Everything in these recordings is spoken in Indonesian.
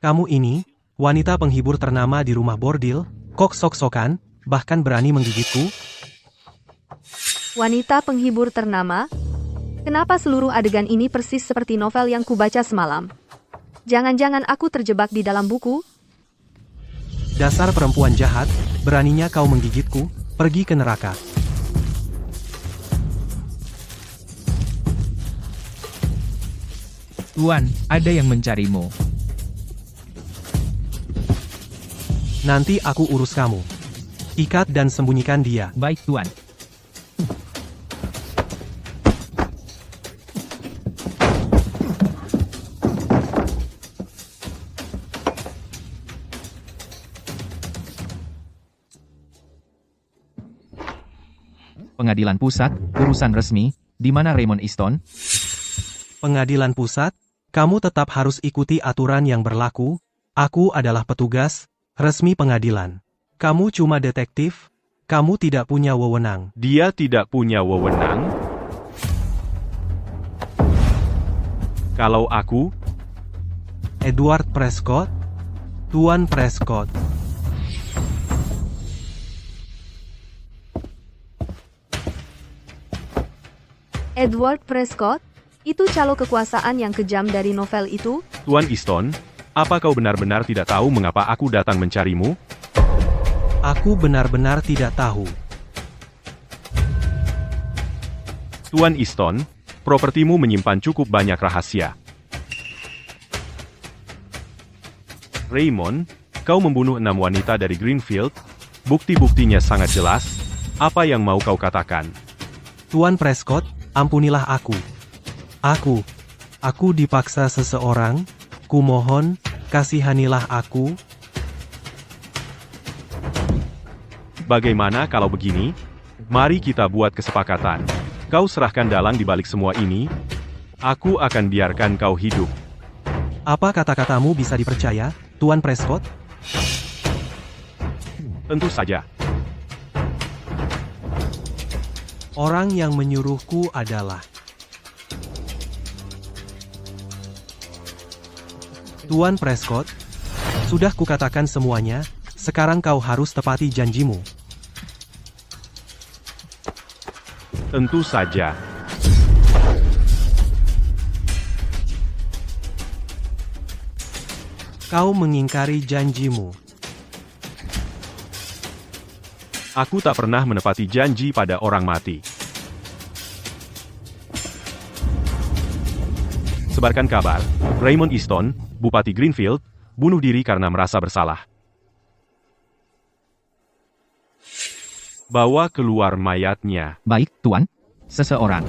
Kamu ini, wanita penghibur ternama di rumah bordil, kok sok-sokan, bahkan berani menggigitku? Wanita penghibur ternama? Kenapa seluruh adegan ini persis seperti novel yang kubaca semalam? Jangan-jangan aku terjebak di dalam buku? Dasar perempuan jahat, beraninya kau menggigitku, pergi ke neraka. Tuan, ada yang mencarimu. Nanti aku urus kamu. Ikat dan sembunyikan dia. Baik, Tuan. Pengadilan Pusat, urusan resmi, di mana Raymond Easton? Pengadilan pusat, kamu tetap harus ikuti aturan yang berlaku. Aku adalah petugas resmi pengadilan. Kamu cuma detektif, kamu tidak punya wewenang. Dia tidak punya wewenang. Kalau aku, Edward Prescott? Tuan Prescott. Edward Prescott? Itu calo kekuasaan yang kejam dari novel itu? Tuan Easton, apa kau benar-benar tidak tahu mengapa aku datang mencarimu? Aku benar-benar tidak tahu. Tuan Easton, propertimu menyimpan cukup banyak rahasia. Raymond, kau membunuh 6 wanita dari Greenfield. Bukti-buktinya sangat jelas. Apa yang mau kau katakan? Tuan Prescott, ampunilah aku. Aku dipaksa seseorang. Kumohon, kasihanilah aku. Bagaimana kalau begini? Mari kita buat kesepakatan. Kau serahkan dalang di balik semua ini. Aku akan biarkan kau hidup. Apa kata-katamu bisa dipercaya, Tuan Prescott? Tentu saja. Orang yang menyuruhku adalah Tuan Prescott. Sudah kukatakan semuanya, sekarang kau harus tepati janjimu. Tentu saja. Kau mengingkari janjimu. Aku tak pernah menepati janji pada orang mati. Sebarkan kabar, Raymond Easton, Bupati Greenfield, bunuh diri karena merasa bersalah. Bawa keluar mayatnya. Baik, Tuan. Seseorang.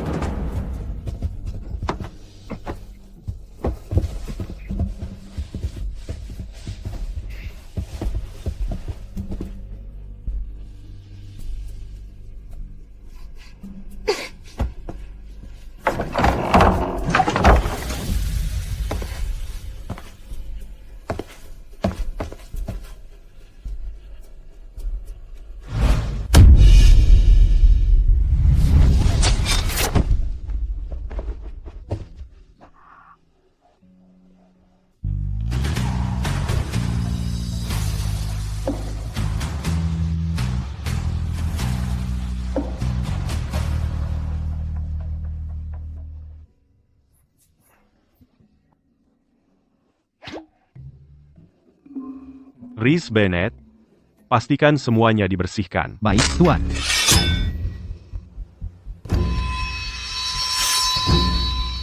Rhys Bennett, pastikan semuanya dibersihkan. Baik, Tuan.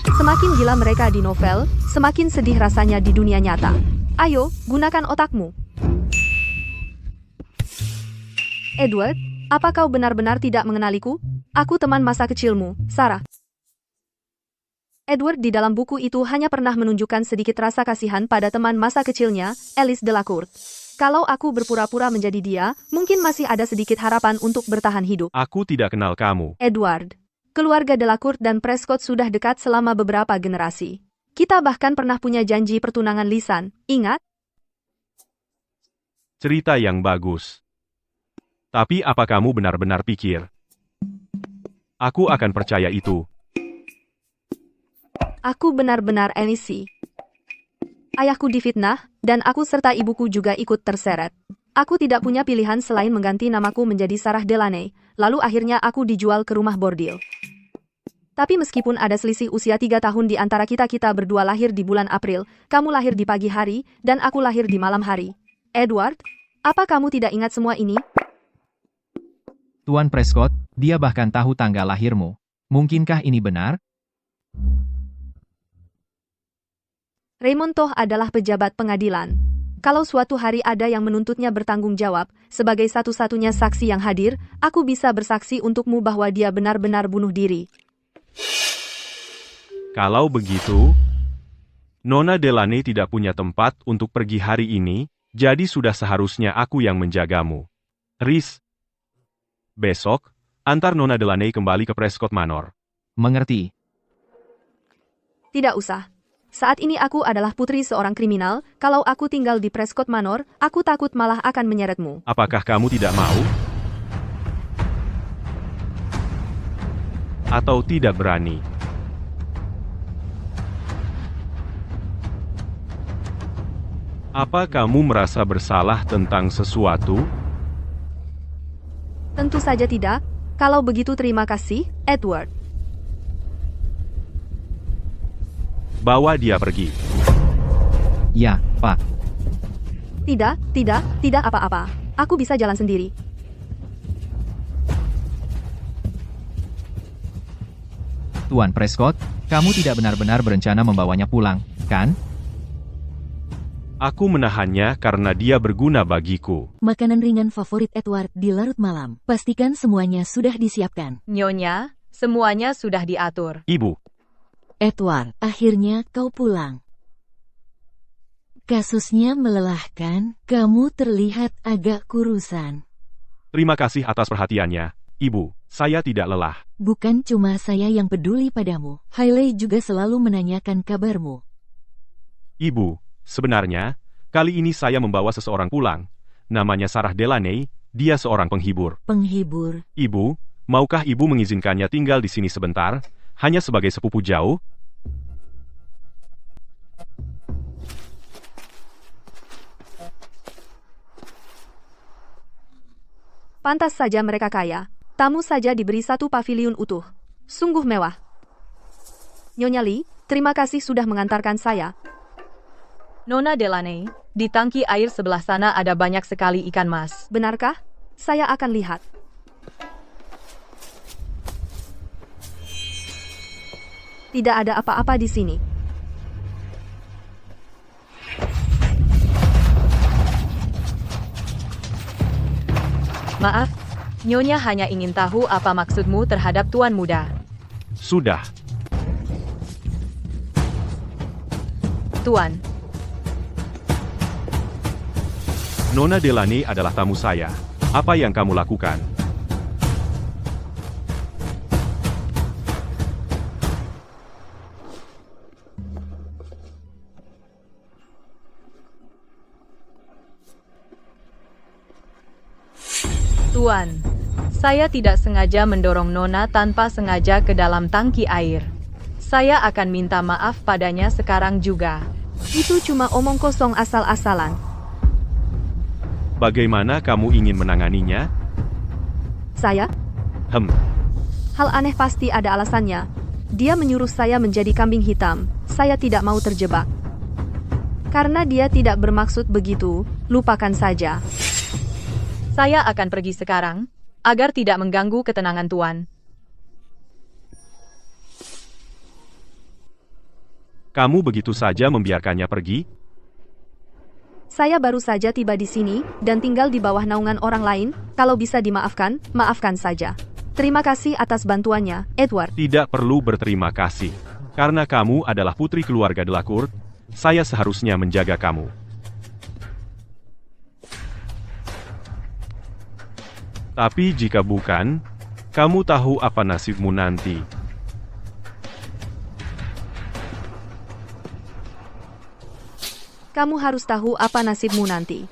Semakin gila mereka di novel, semakin sedih rasanya di dunia nyata. Ayo, gunakan otakmu. Edward, apa kau benar-benar tidak mengenaliku? Aku teman masa kecilmu, Sarah. Edward di dalam buku itu hanya pernah menunjukkan sedikit rasa kasihan pada teman masa kecilnya, Alice Delacour. Kalau aku berpura-pura menjadi dia, mungkin masih ada sedikit harapan untuk bertahan hidup. Aku tidak kenal kamu. Edward, keluarga Delacour dan Prescott sudah dekat selama beberapa generasi. Kita bahkan pernah punya janji pertunangan lisan, ingat? Cerita yang bagus. Tapi apa kamu benar-benar pikir? Aku akan percaya itu. Aku benar-benar Alice. Ayahku difitnah, dan aku serta ibuku juga ikut terseret. Aku tidak punya pilihan selain mengganti namaku menjadi Sarah Delaney, lalu akhirnya aku dijual ke rumah bordil. Tapi meskipun ada selisih usia 3 tahun di antara kita berdua lahir di bulan April, kamu lahir di pagi hari, dan aku lahir di malam hari. Edward, apa kamu tidak ingat semua ini? Tuan Prescott, dia bahkan tahu tanggal lahirmu. Mungkinkah ini benar? Raymond toh adalah pejabat pengadilan. Kalau suatu hari ada yang menuntutnya bertanggung jawab, sebagai satu-satunya saksi yang hadir, aku bisa bersaksi untukmu bahwa dia benar-benar bunuh diri. Kalau begitu, Nona Delaney tidak punya tempat untuk pergi hari ini, jadi sudah seharusnya aku yang menjagamu. Rhys, besok, antar Nona Delaney kembali ke Prescott Manor. Mengerti. Tidak usah. Saat ini aku adalah putri seorang kriminal, kalau aku tinggal di Prescott Manor, aku takut malah akan menyeretmu. Apakah kamu tidak mau? Atau tidak berani? Apa kamu merasa bersalah tentang sesuatu? Tentu saja tidak. Kalau begitu terima kasih, Edward. Bawa dia pergi. Ya, Pak. Tidak apa-apa. Aku bisa jalan sendiri. Tuan Prescott, kamu tidak benar-benar berencana membawanya pulang, kan? Aku menahannya karena dia berguna bagiku. Makanan ringan favorit Edward di larut malam. Pastikan semuanya sudah disiapkan. Nyonya, semuanya sudah diatur. Ibu, Edward, akhirnya kau pulang. Kasusnya melelahkan, kamu terlihat agak kurusan. terima kasih atas perhatiannya. Ibu, saya tidak lelah. Bukan cuma saya yang peduli padamu, Hailey juga selalu menanyakan kabarmu. Ibu, sebenarnya, kali ini saya membawa seseorang pulang. Namanya Sarah Delaney, dia seorang penghibur. Penghibur, Ibu, maukah ibu mengizinkannya tinggal di sini sebentar, hanya sebagai sepupu jauh? Pantas saja mereka kaya. Tamu saja diberi satu paviliun utuh. Sungguh mewah. Nyonya Lee, terima kasih sudah mengantarkan saya. Nona Delaney, di tangki air sebelah sana ada banyak sekali ikan mas. Benarkah? Saya akan lihat. Tidak ada apa-apa di sini. Maaf, Nyonya hanya ingin tahu apa maksudmu terhadap tuan muda. Sudah. Tuan, Nona Delaney adalah tamu saya. Apa yang kamu lakukan? Tuan, saya tidak sengaja mendorong Nona tanpa sengaja ke dalam tangki air. Saya akan minta maaf padanya sekarang juga. Itu cuma omong kosong asal-asalan. Bagaimana kamu ingin menanganinya? Saya? Hal aneh pasti ada alasannya. Dia menyuruh saya menjadi kambing hitam. Saya tidak mau terjebak. Karena dia tidak bermaksud begitu, lupakan saja. Saya akan pergi sekarang, agar tidak mengganggu ketenangan Tuan. Kamu begitu saja membiarkannya pergi? Saya baru saja tiba di sini, dan tinggal di bawah naungan orang lain. Kalau bisa dimaafkan, maafkan saja. Terima kasih atas bantuannya, Edward. Tidak perlu berterima kasih. Karena kamu adalah putri keluarga Delacourt, saya seharusnya menjaga kamu. Tapi jika bukan, kamu tahu apa nasibmu nanti. Kamu harus tahu apa nasibmu nanti.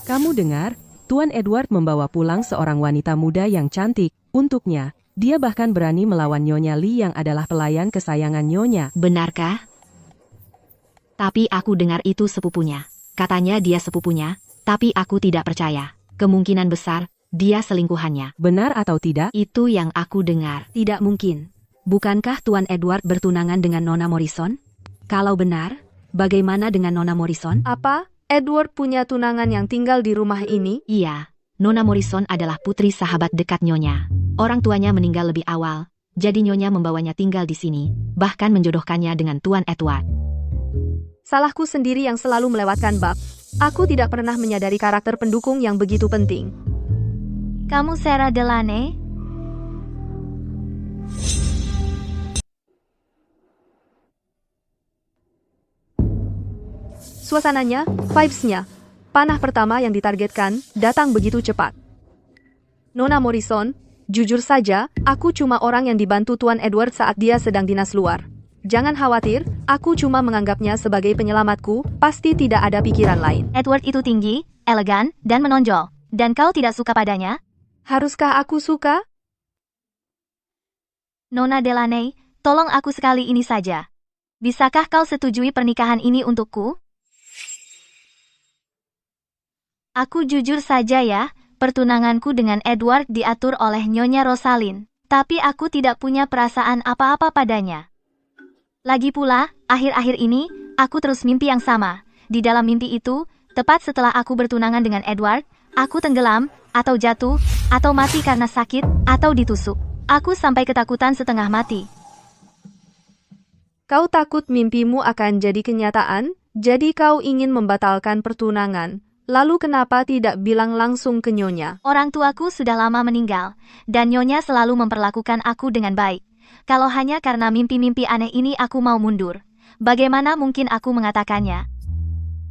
Kamu dengar? Tuan Edward membawa pulang seorang wanita muda yang cantik. Untuknya, dia bahkan berani melawan Nyonya Li yang adalah pelayan kesayangan Nyonya. Benarkah? Tapi aku dengar itu sepupunya. Katanya dia sepupunya, tapi aku tidak percaya. Kemungkinan besar, dia selingkuhannya. Benar atau tidak? Itu yang aku dengar. Tidak mungkin. Bukankah Tuan Edward bertunangan dengan Nona Morrison? Kalau benar, bagaimana dengan Nona Morrison? Apa? Edward punya tunangan yang tinggal di rumah ini? Iya. Nona Morrison adalah putri sahabat dekat Nyonya. Orang tuanya meninggal lebih awal, jadi Nyonya membawanya tinggal di sini, bahkan menjodohkannya dengan Tuan Edward. Salahku sendiri yang selalu melewatkan bab. Aku tidak pernah menyadari karakter pendukung yang begitu penting. Kamu Sarah Delaney? Suasananya, vibes-nya, panah pertama yang ditargetkan, datang begitu cepat. Nona Morrison, jujur saja, aku cuma orang yang dibantu Tuan Edward saat dia sedang dinas luar. Jangan khawatir, aku cuma menganggapnya sebagai penyelamatku, pasti tidak ada pikiran lain. Edward itu tinggi, elegan, dan menonjol. Dan kau tidak suka padanya? Haruskah aku suka? Nona Delaney, tolong aku sekali ini saja. Bisakah kau setujui pernikahan ini untukku? Aku jujur saja ya, pertunanganku dengan Edward diatur oleh Nyonya Rosalind, tapi aku tidak punya perasaan apa-apa padanya. Lagi pula, akhir-akhir ini, aku terus mimpi yang sama. Di dalam mimpi itu, tepat setelah aku bertunangan dengan Edward, aku tenggelam, atau jatuh, atau mati karena sakit, atau ditusuk. Aku sampai ketakutan setengah mati. Kau takut mimpimu akan jadi kenyataan, jadi kau ingin membatalkan pertunangan. Lalu kenapa tidak bilang langsung ke Nyonya? Orang tuaku sudah lama meninggal, dan Nyonya selalu memperlakukan aku dengan baik. Kalau hanya karena mimpi-mimpi aneh ini aku mau mundur, bagaimana mungkin aku mengatakannya?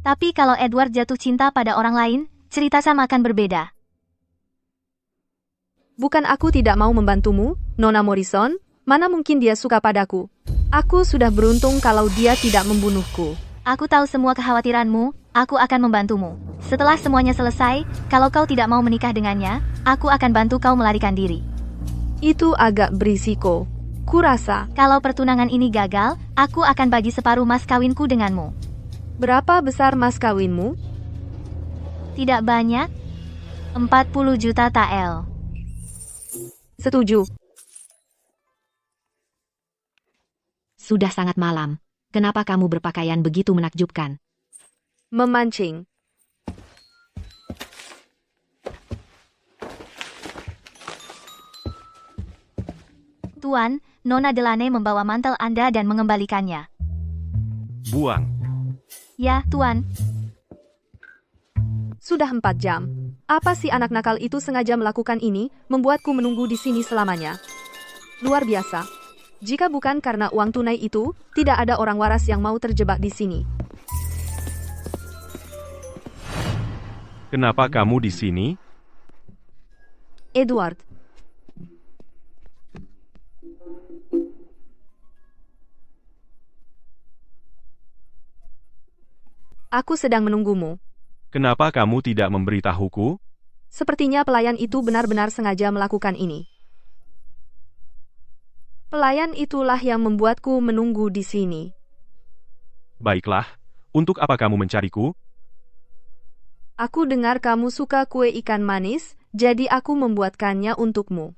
Tapi kalau Edward jatuh cinta pada orang lain, cerita sama akan berbeda. Bukan aku tidak mau membantumu, Nona Morrison, mana mungkin dia suka padaku. Aku sudah beruntung kalau dia tidak membunuhku. Aku tahu semua kekhawatiranmu, aku akan membantumu. Setelah semuanya selesai, kalau kau tidak mau menikah dengannya, aku akan bantu kau melarikan diri. Itu agak berisiko. Kurasa. Kalau pertunangan ini gagal, aku akan bagi separuh mas kawinku denganmu. Berapa besar mas kawinmu? Tidak banyak. 40 juta tael. Setuju. Sudah sangat malam. Kenapa kamu berpakaian begitu menakjubkan? Memancing. Tuan, Nona Delaney membawa mantel Anda dan mengembalikannya. Buang. Ya, Tuan. Sudah 4 jam. Apa si anak nakal itu sengaja melakukan ini, membuatku menunggu di sini selamanya. Luar biasa. Jika bukan karena uang tunai itu, tidak ada orang waras yang mau terjebak di sini. Kenapa kamu di sini? Edward. Aku sedang menunggumu. Kenapa kamu tidak memberitahuku? Sepertinya pelayan itu benar-benar sengaja melakukan ini. Pelayan itulah yang membuatku menunggu di sini. Baiklah, untuk apa kamu mencariku? Aku dengar kamu suka kue ikan manis, jadi aku membuatkannya untukmu.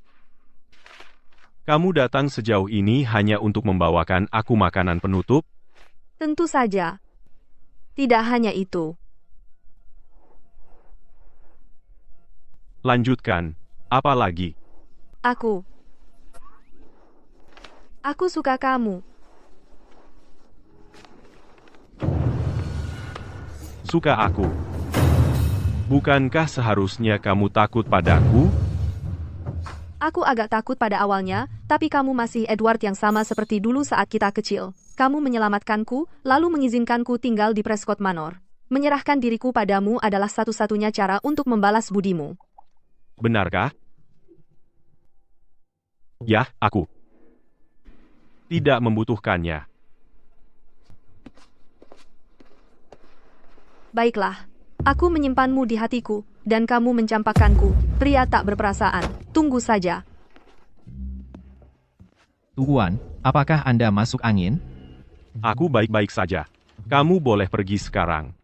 Kamu datang sejauh ini hanya untuk membawakan aku makanan penutup? Tentu saja. Tidak hanya itu. Lanjutkan, apa lagi? Aku suka kamu. Suka aku. Bukankah seharusnya kamu takut padaku? Aku agak takut pada awalnya, tapi kamu masih Edward yang sama seperti dulu saat kita kecil. Kamu menyelamatkanku, lalu mengizinkanku tinggal di Prescott Manor. Menyerahkan diriku padamu adalah satu-satunya cara untuk membalas budimu. Benarkah? Ya, aku tidak membutuhkannya. Baiklah, aku menyimpanmu di hatiku. dan kamu mencampakkanku, pria tak berperasaan. Tunggu saja. Tuan, apakah Anda masuk angin? Aku baik-baik saja. Kamu boleh pergi sekarang.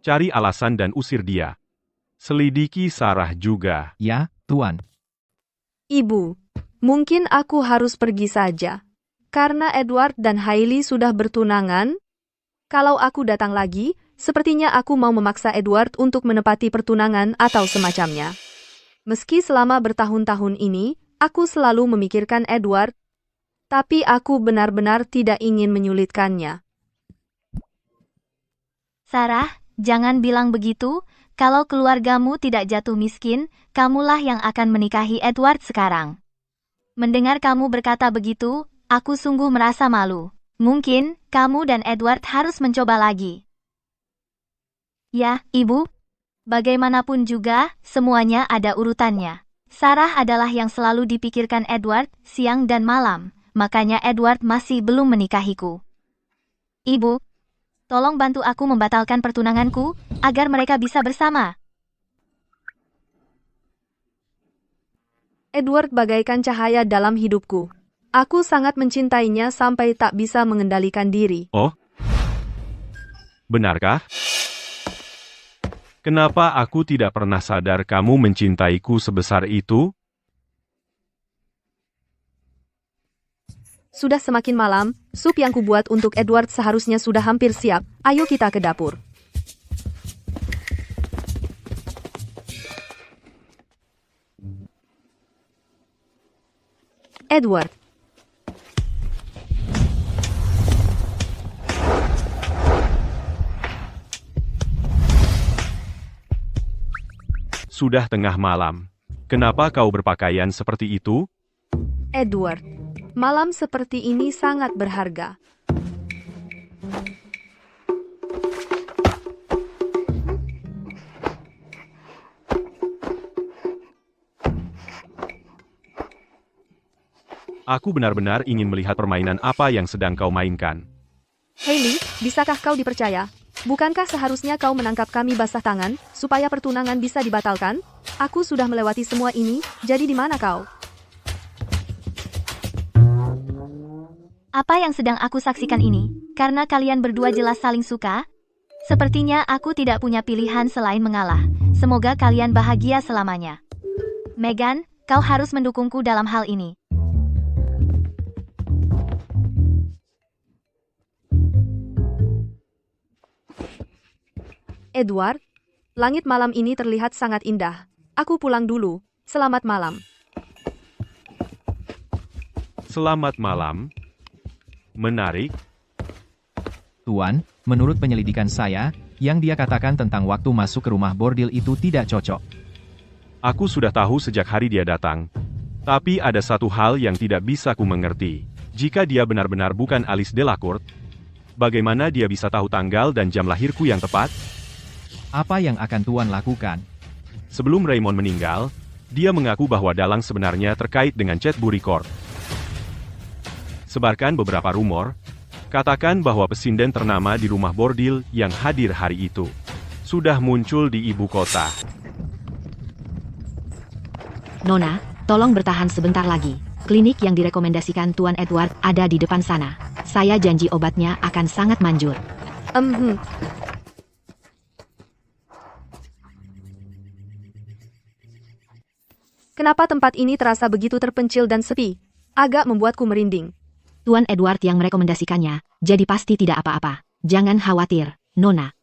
Cari alasan dan usir dia. Selidiki Sarah juga. Ya, Tuan. Ibu, mungkin aku harus pergi saja. Karena Edward dan Hailey sudah bertunangan. Kalau aku datang lagi, sepertinya aku mau memaksa Edward untuk menepati pertunangan atau semacamnya. Meski selama bertahun-tahun ini, aku selalu memikirkan Edward, tapi aku benar-benar tidak ingin menyulitkannya. Sarah, jangan bilang begitu. Kalau keluargamu tidak jatuh miskin, kamulah yang akan menikahi Edward sekarang. Mendengar kamu berkata begitu, aku sungguh merasa malu. Mungkin, kamu dan Edward harus mencoba lagi. Ya, Ibu. Bagaimanapun juga, semuanya ada urutannya. Sarah adalah yang selalu dipikirkan Edward, siang dan malam, makanya Edward masih belum menikahiku. Ibu, tolong bantu aku membatalkan pertunanganku, agar mereka bisa bersama. Edward bagaikan cahaya dalam hidupku. Aku sangat mencintainya sampai tak bisa mengendalikan diri. Oh? Benarkah? Kenapa aku tidak pernah sadar kamu mencintaiku sebesar itu? Sudah semakin malam, sup yang kubuat untuk Edward seharusnya sudah hampir siap. Ayo kita ke dapur. Edward. Sudah tengah malam. Kenapa kau berpakaian seperti itu? Edward. Malam seperti ini sangat berharga. Aku benar-benar ingin melihat permainan apa yang sedang kau mainkan. Hailey, bisakah kau dipercaya? Bukankah seharusnya kau menangkap kami basah tangan, supaya pertunangan bisa dibatalkan? Aku sudah melewati semua ini, jadi di mana kau? Apa yang sedang aku saksikan ini? Karena kalian berdua jelas saling suka? Sepertinya aku tidak punya pilihan selain mengalah. Semoga kalian bahagia selamanya. Megan, kau harus mendukungku dalam hal ini. Edward, langit malam ini terlihat sangat indah. Aku pulang dulu. Selamat malam. Selamat malam. Menarik. Tuan, menurut penyelidikan saya, yang dia katakan tentang waktu masuk ke rumah bordil itu tidak cocok. Aku sudah tahu sejak hari dia datang. Tapi ada satu hal yang tidak bisa ku mengerti. Jika dia benar-benar bukan Alice Delacourt, bagaimana dia bisa tahu tanggal dan jam lahirku yang tepat? Apa yang akan Tuan lakukan? Sebelum Raymond meninggal, dia mengaku bahwa dalang sebenarnya terkait dengan Chatbury Court. Sebarkan beberapa rumor, katakan bahwa pesinden ternama di rumah bordil yang hadir hari itu sudah muncul di ibu kota. Nona, tolong bertahan sebentar lagi. Klinik yang direkomendasikan Tuan Edward ada di depan sana. Saya janji obatnya akan sangat manjur. Kenapa tempat ini terasa begitu terpencil dan sepi? Agak membuatku merinding. Tuan Edward yang merekomendasikannya, jadi pasti tidak apa-apa. Jangan khawatir, Nona.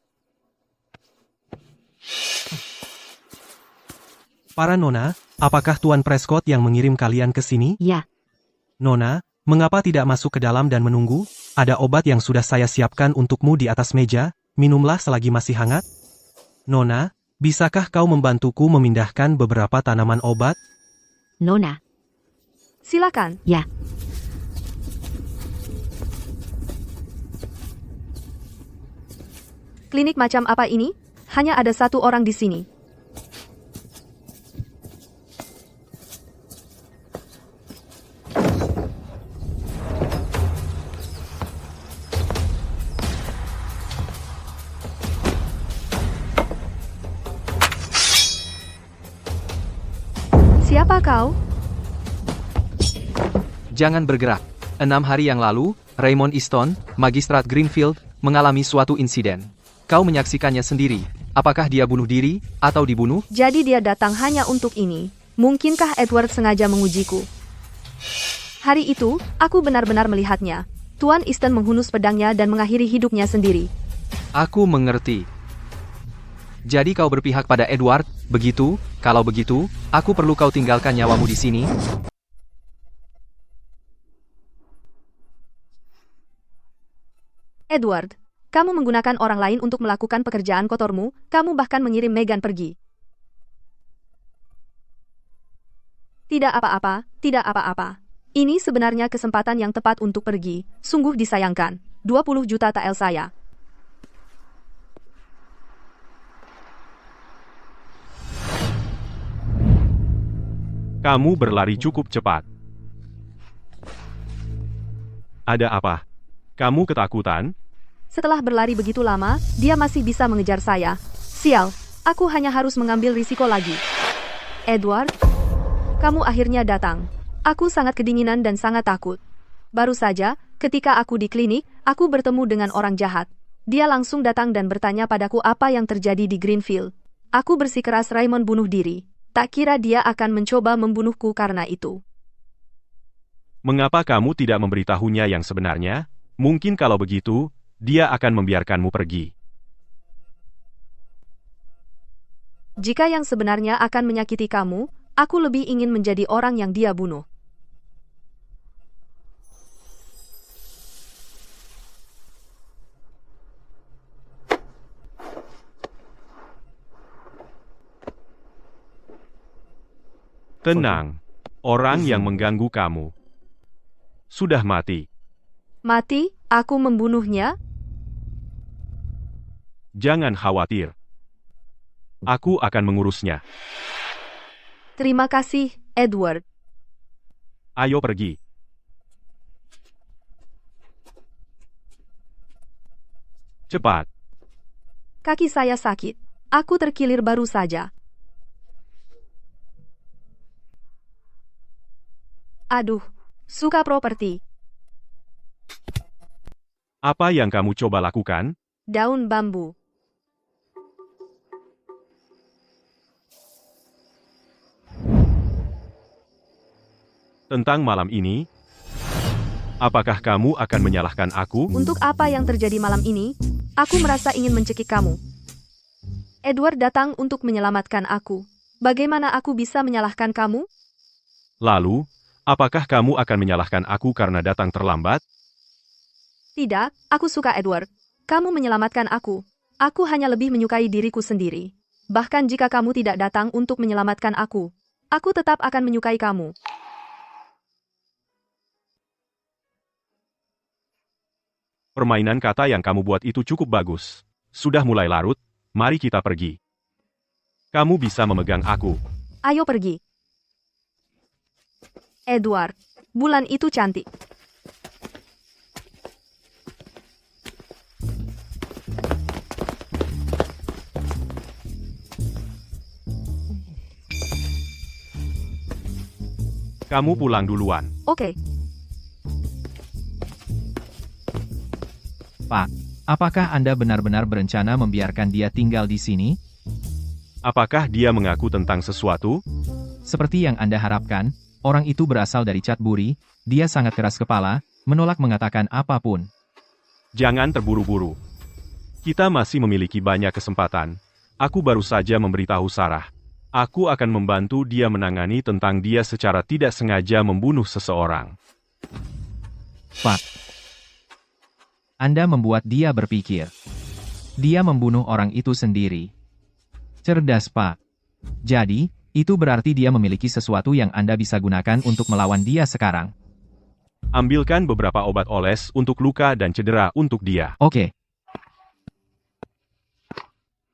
Para Nona, apakah Tuan Prescott yang mengirim kalian ke sini? Ya, Nona, mengapa tidak masuk ke dalam dan menunggu? Ada obat yang sudah saya siapkan untukmu di atas meja, minumlah selagi masih hangat. Nona, bisakah kau membantuku memindahkan beberapa tanaman obat? Nona. Silakan. Ya. Klinik macam apa ini? Hanya ada satu orang di sini. Kau? Jangan bergerak. 6 hari yang lalu, Raymond Easton, Magistrat Greenfield, mengalami suatu insiden. Kau menyaksikannya sendiri. Apakah dia bunuh diri, atau dibunuh? Jadi dia datang hanya untuk ini. Mungkinkah Edward sengaja mengujiku? Hari itu, aku benar-benar melihatnya. Tuan Easton menghunus pedangnya dan mengakhiri hidupnya sendiri. Aku mengerti. Jadi kau berpihak pada Edward, begitu? Kalau begitu, aku perlu kau tinggalkan nyawamu di sini. Edward, kamu menggunakan orang lain untuk melakukan pekerjaan kotormu, kamu bahkan mengirim Meghan pergi. Tidak apa-apa, tidak apa-apa. Ini sebenarnya kesempatan yang tepat untuk pergi, sungguh disayangkan. 20 juta tael saya. Kamu berlari cukup cepat. Ada apa? Kamu ketakutan? Setelah berlari begitu lama, dia masih bisa mengejar saya. Sial, aku hanya harus mengambil risiko lagi. Edward, kamu akhirnya datang. Aku sangat kedinginan dan sangat takut. Baru saja, ketika aku di klinik, aku bertemu dengan orang jahat. Dia langsung datang dan bertanya padaku apa yang terjadi di Greenfield. Aku bersikeras Raymond bunuh diri. Tak kira dia akan mencoba membunuhku karena itu. Mengapa kamu tidak memberitahunya yang sebenarnya? Mungkin kalau begitu, dia akan membiarkanmu pergi. Jika yang sebenarnya akan menyakiti kamu, aku lebih ingin menjadi orang yang dia bunuh. Tenang, orang yang mengganggu kamu sudah mati. Mati? Aku membunuhnya? Jangan khawatir. Aku akan mengurusnya. Terima kasih, Edward. Ayo pergi. Cepat. Kaki saya sakit. Aku terkilir baru saja. Aduh, suka properti. Apa yang kamu coba lakukan? Daun bambu. Tentang malam ini, apakah kamu akan menyalahkan aku? Untuk apa yang terjadi malam ini, aku merasa ingin mencekik kamu. Edward datang untuk menyelamatkan aku. Bagaimana aku bisa menyalahkan kamu? Lalu, apakah kamu akan menyalahkan aku karena datang terlambat? Tidak, aku suka Edward. Kamu menyelamatkan aku. Aku hanya lebih menyukai diriku sendiri. Bahkan jika kamu tidak datang untuk menyelamatkan aku tetap akan menyukai kamu. Permainan kata yang kamu buat itu cukup bagus. Sudah mulai larut, mari kita pergi. Kamu bisa memegang aku. Ayo pergi. Edward, bulan itu cantik. Kamu pulang duluan. Oke. Pak, apakah Anda benar-benar berencana membiarkan dia tinggal di sini? Apakah dia mengaku tentang sesuatu? Seperti yang Anda harapkan, orang itu berasal dari Cadbury, dia sangat keras kepala, menolak mengatakan apapun. Jangan terburu-buru. Kita masih memiliki banyak kesempatan. Aku baru saja memberitahu Sarah. Aku akan membantu dia menangani tentang dia secara tidak sengaja membunuh seseorang. Pak, Anda membuat dia berpikir. Dia membunuh orang itu sendiri. Cerdas, Pak. Jadi, itu berarti dia memiliki sesuatu yang Anda bisa gunakan untuk melawan dia sekarang. Ambilkan beberapa obat oles untuk luka dan cedera untuk dia. Oke.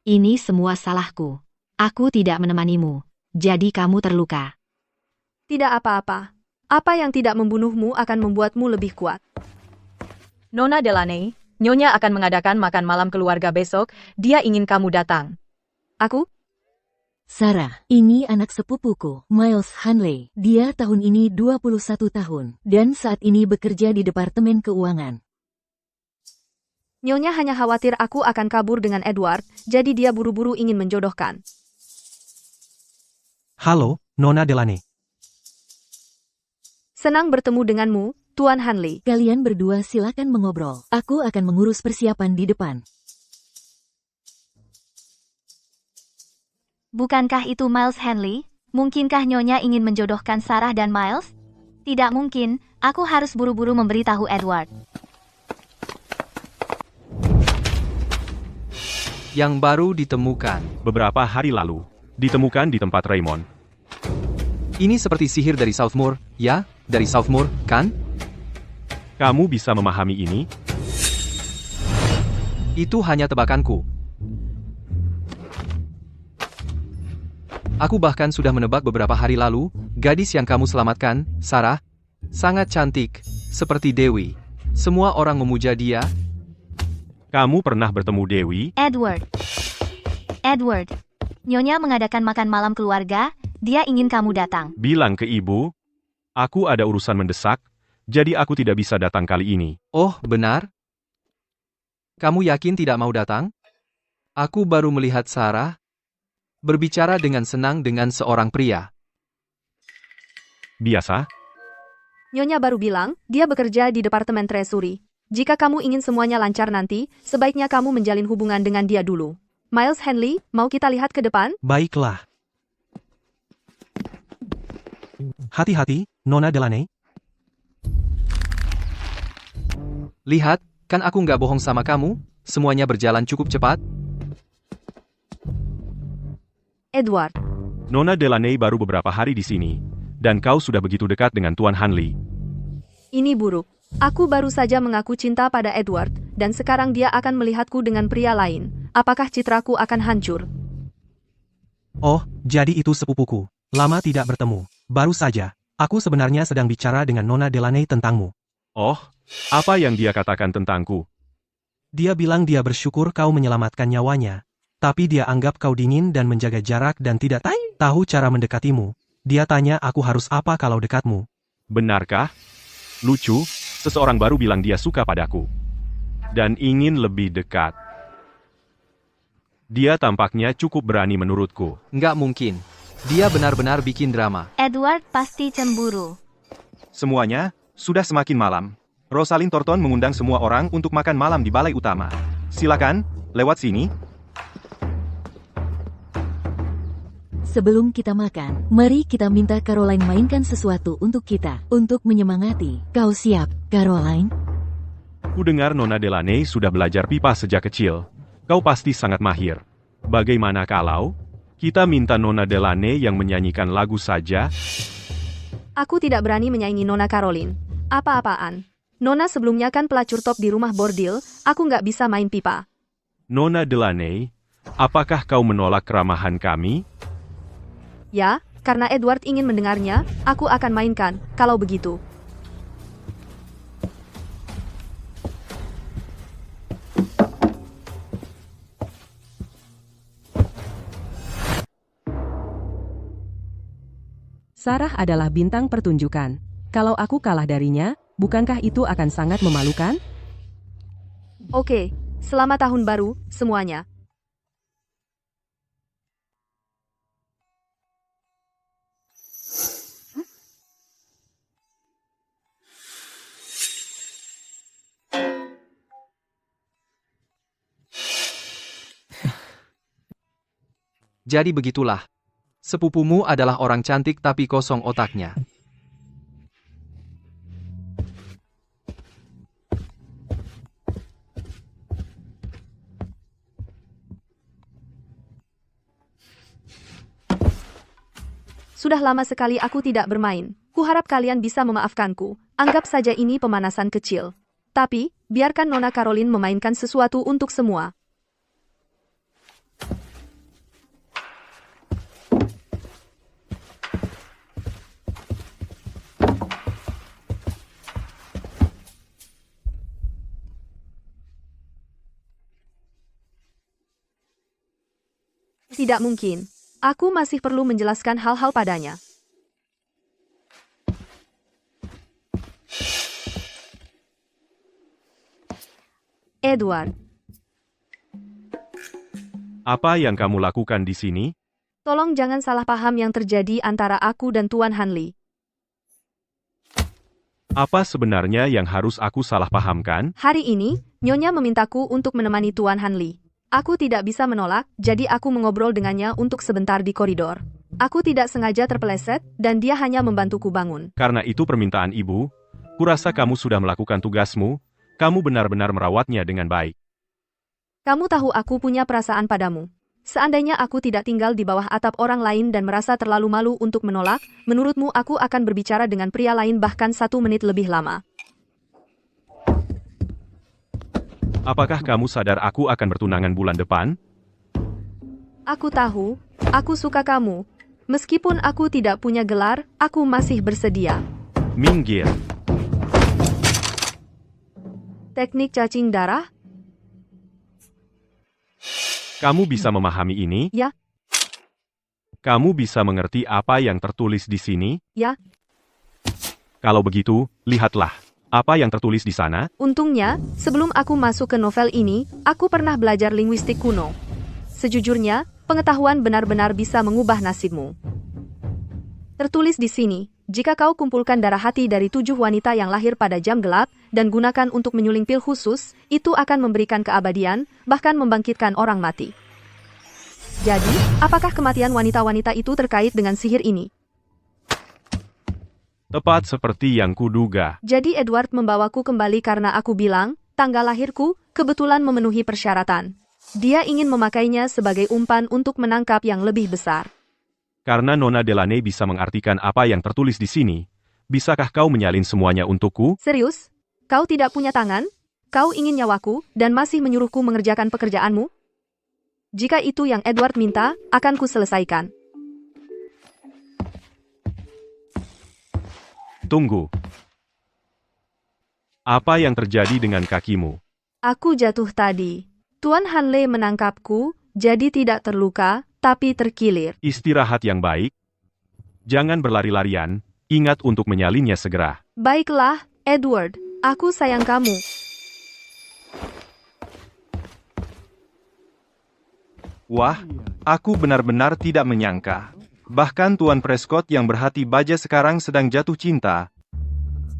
Ini semua salahku. Aku tidak menemanimu. Jadi kamu terluka. Tidak apa-apa. Apa yang tidak membunuhmu akan membuatmu lebih kuat. Nona Delaney, Nyonya akan mengadakan makan malam keluarga besok, dia ingin kamu datang. Aku? Sarah, ini anak sepupuku, Miles Hanley. Dia tahun ini 21 tahun, dan saat ini bekerja di Departemen Keuangan. Nyonya hanya khawatir aku akan kabur dengan Edward, jadi dia buru-buru ingin menjodohkan. Halo, Nona Delaney. Senang bertemu denganmu, Tuan Hanley. Kalian berdua silakan mengobrol. Aku akan mengurus persiapan di depan. Bukankah itu Miles Hanley? Mungkinkah Nyonya ingin menjodohkan Sarah dan Miles? Tidak mungkin, aku harus buru-buru memberitahu Edward. Yang baru ditemukan. Beberapa hari lalu, ditemukan di tempat Raymond. Ini seperti sihir dari Southmoor, ya? Dari Southmoor, kan? Kamu bisa memahami ini? Itu hanya tebakanku. Aku bahkan sudah menebak beberapa hari lalu, gadis yang kamu selamatkan, Sarah, sangat cantik, seperti Dewi. Semua orang memuja dia. Kamu pernah bertemu Dewi? Edward. Nyonya mengadakan makan malam keluarga, dia ingin kamu datang. Bilang ke ibu, aku ada urusan mendesak, jadi aku tidak bisa datang kali ini. Oh, benar? Kamu yakin tidak mau datang? Aku baru melihat Sarah berbicara dengan senang dengan seorang pria. Biasa? Nyonya baru bilang, dia bekerja di Departemen Treasury. Jika kamu ingin semuanya lancar nanti, sebaiknya kamu menjalin hubungan dengan dia dulu. Miles Hanley, mau kita lihat ke depan? Baiklah. Hati-hati, Nona Delaney. Lihat, kan aku nggak bohong sama kamu, semuanya berjalan cukup cepat. Edward. Nona Delaney baru beberapa hari di sini, dan kau sudah begitu dekat dengan Tuan Hanley. Ini buruk. Aku baru saja mengaku cinta pada Edward, dan sekarang dia akan melihatku dengan pria lain. Apakah citraku akan hancur? Oh, jadi itu sepupuku. Lama tidak bertemu. Baru saja. Aku sebenarnya sedang bicara dengan Nona Delaney tentangmu. Oh, apa yang dia katakan tentangku? Dia bilang dia bersyukur kau menyelamatkan nyawanya. Tapi dia anggap kau dingin dan menjaga jarak dan tidak tahu cara mendekatimu. Dia tanya aku harus apa kalau dekatmu. Benarkah? Lucu, seseorang baru bilang dia suka padaku. Dan ingin lebih dekat. Dia tampaknya cukup berani menurutku. Nggak mungkin. Dia benar-benar bikin drama. Edward pasti cemburu. Semuanya, sudah semakin malam. Rosalind Thornton mengundang semua orang untuk makan malam di balai utama. Silakan, lewat sini. Sebelum kita makan, mari kita minta Caroline mainkan sesuatu untuk kita, untuk menyemangati. Kau siap, Caroline? Ku dengar Nona Delaney sudah belajar pipa sejak kecil. Kau pasti sangat mahir. Bagaimana kalau kita minta Nona Delaney yang menyanyikan lagu saja? Aku tidak berani menyaingi Nona Caroline. Apa-apaan. Nona sebelumnya kan pelacur top di rumah bordil, aku nggak bisa main pipa. Nona Delaney, apakah kau menolak keramahan kami? Ya, karena Edward ingin mendengarnya, aku akan mainkan, kalau begitu. Sarah adalah bintang pertunjukan. Kalau aku kalah darinya, bukankah itu akan sangat memalukan? Oke, selamat tahun baru, semuanya. Jadi begitulah. Sepupumu adalah orang cantik tapi kosong otaknya. Sudah lama sekali aku tidak bermain. Kuharap kalian bisa memaafkanku. Anggap saja ini pemanasan kecil. Tapi, biarkan Nona Caroline memainkan sesuatu untuk semua. Tidak mungkin. Aku masih perlu menjelaskan hal-hal padanya. Edward, Apa yang kamu lakukan di sini? tolong jangan salah paham yang terjadi antara aku dan Tuan Hanley. Apa sebenarnya yang harus aku salah pahamkan? Hari ini, Nyonya memintaku untuk menemani Tuan Hanley. Aku tidak bisa menolak, jadi aku mengobrol dengannya untuk sebentar di koridor. Aku tidak sengaja terpeleset, dan dia hanya membantuku bangun. Karena itu permintaan ibu, kurasa kamu sudah melakukan tugasmu, kamu benar-benar merawatnya dengan baik. Kamu tahu aku punya perasaan padamu. Seandainya aku tidak tinggal di bawah atap orang lain dan merasa terlalu malu untuk menolak, menurutmu aku akan berbicara dengan pria lain bahkan 1 menit lebih lama. Apakah kamu sadar aku akan bertunangan bulan depan? Aku tahu, aku suka kamu. Meskipun aku tidak punya gelar, aku masih bersedia. Minggir. Teknik cacing darah? Kamu bisa memahami ini? Ya. Kamu bisa mengerti apa yang tertulis di sini? Ya. Kalau begitu, lihatlah. Apa yang tertulis di sana? Untungnya, sebelum aku masuk ke novel ini, aku pernah belajar linguistik kuno. Sejujurnya, pengetahuan benar-benar bisa mengubah nasibmu. Tertulis di sini, jika kau kumpulkan darah hati dari 7 wanita yang lahir pada jam gelap, dan gunakan untuk menyuling pil khusus, itu akan memberikan keabadian, bahkan membangkitkan orang mati. Jadi, apakah kematian wanita-wanita itu terkait dengan sihir ini? Tepat seperti yang kuduga. Jadi Edward membawaku kembali karena aku bilang, tanggal lahirku, kebetulan memenuhi persyaratan. Dia ingin memakainya sebagai umpan untuk menangkap yang lebih besar. Karena Nona Delaney bisa mengartikan apa yang tertulis di sini, bisakah kau menyalin semuanya untukku? Serius? Kau tidak punya tangan? Kau ingin nyawaku, dan masih menyuruhku mengerjakan pekerjaanmu? Jika itu yang Edward minta, akan ku selesaikan. Tunggu. Apa yang terjadi dengan kakimu? Aku jatuh tadi. Tuan Hanley menangkapku, jadi tidak terluka, tapi terkilir. Istirahat yang baik. Jangan berlari-larian, ingat untuk menyalinnya segera. Baiklah, Edward. Aku sayang kamu. Wah, aku benar-benar tidak menyangka. Bahkan Tuan Prescott yang berhati baja sekarang sedang jatuh cinta.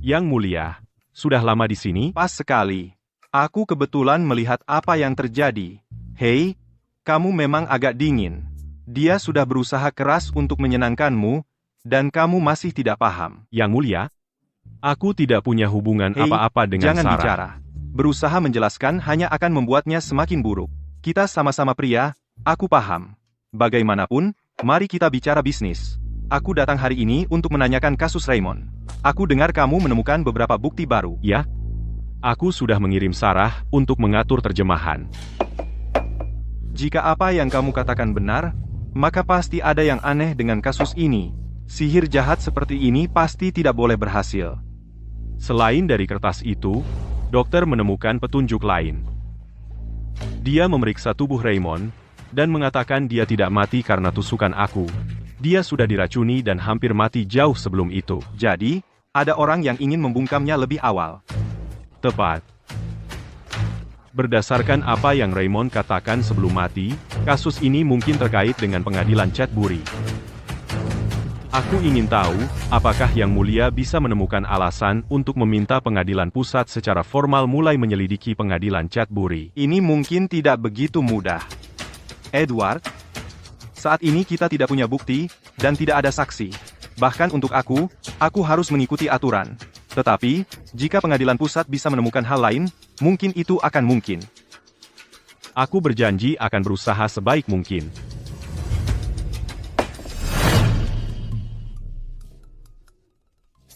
Yang mulia, sudah lama di sini? Pas sekali. Aku kebetulan melihat apa yang terjadi. Hei, kamu memang agak dingin. Dia sudah berusaha keras untuk menyenangkanmu, dan kamu masih tidak paham. Yang mulia, aku tidak punya hubungan apa-apa dengan jangan Sarah. bicara. Berusaha menjelaskan hanya akan membuatnya semakin buruk. Kita sama-sama pria, aku paham. Bagaimanapun, mari kita bicara bisnis. Aku datang hari ini untuk menanyakan kasus Raymond. Aku dengar kamu menemukan beberapa bukti baru. Ya, aku sudah mengirim Sarah untuk mengatur terjemahan. Jika apa yang kamu katakan benar, maka pasti ada yang aneh dengan kasus ini. Sihir jahat seperti ini pasti tidak boleh berhasil. Selain dari kertas itu, dokter menemukan petunjuk lain. Dia memeriksa tubuh Raymond, dan mengatakan dia tidak mati karena tusukan aku. Dia sudah diracuni dan hampir mati jauh sebelum itu. Jadi, ada orang yang ingin membungkamnya lebih awal. Tepat. Berdasarkan apa yang Raymond katakan sebelum mati, kasus ini mungkin terkait dengan pengadilan Chatbury. Aku ingin tahu, apakah Yang Mulia bisa menemukan alasan untuk meminta pengadilan pusat secara formal mulai menyelidiki pengadilan Chatbury. Ini mungkin tidak begitu mudah. Edward, saat ini kita tidak punya bukti, dan tidak ada saksi. Bahkan untuk aku harus mengikuti aturan. Tetapi, jika pengadilan pusat bisa menemukan hal lain, mungkin itu akan mungkin. Aku berjanji akan berusaha sebaik mungkin.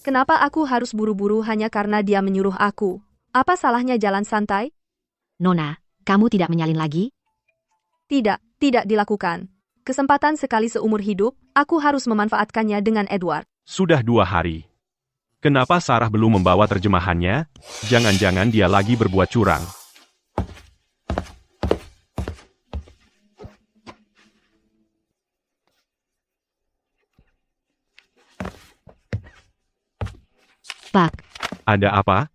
Kenapa aku harus buru-buru hanya karena dia menyuruh aku? Apa salahnya jalan santai? Nona, kamu tidak menyalin lagi? Tidak dilakukan. Kesempatan sekali seumur hidup, aku harus memanfaatkannya dengan Edward. Sudah 2 hari. Kenapa Sarah belum membawa terjemahannya? Jangan-jangan dia lagi berbuat curang. Pak, Ada apa?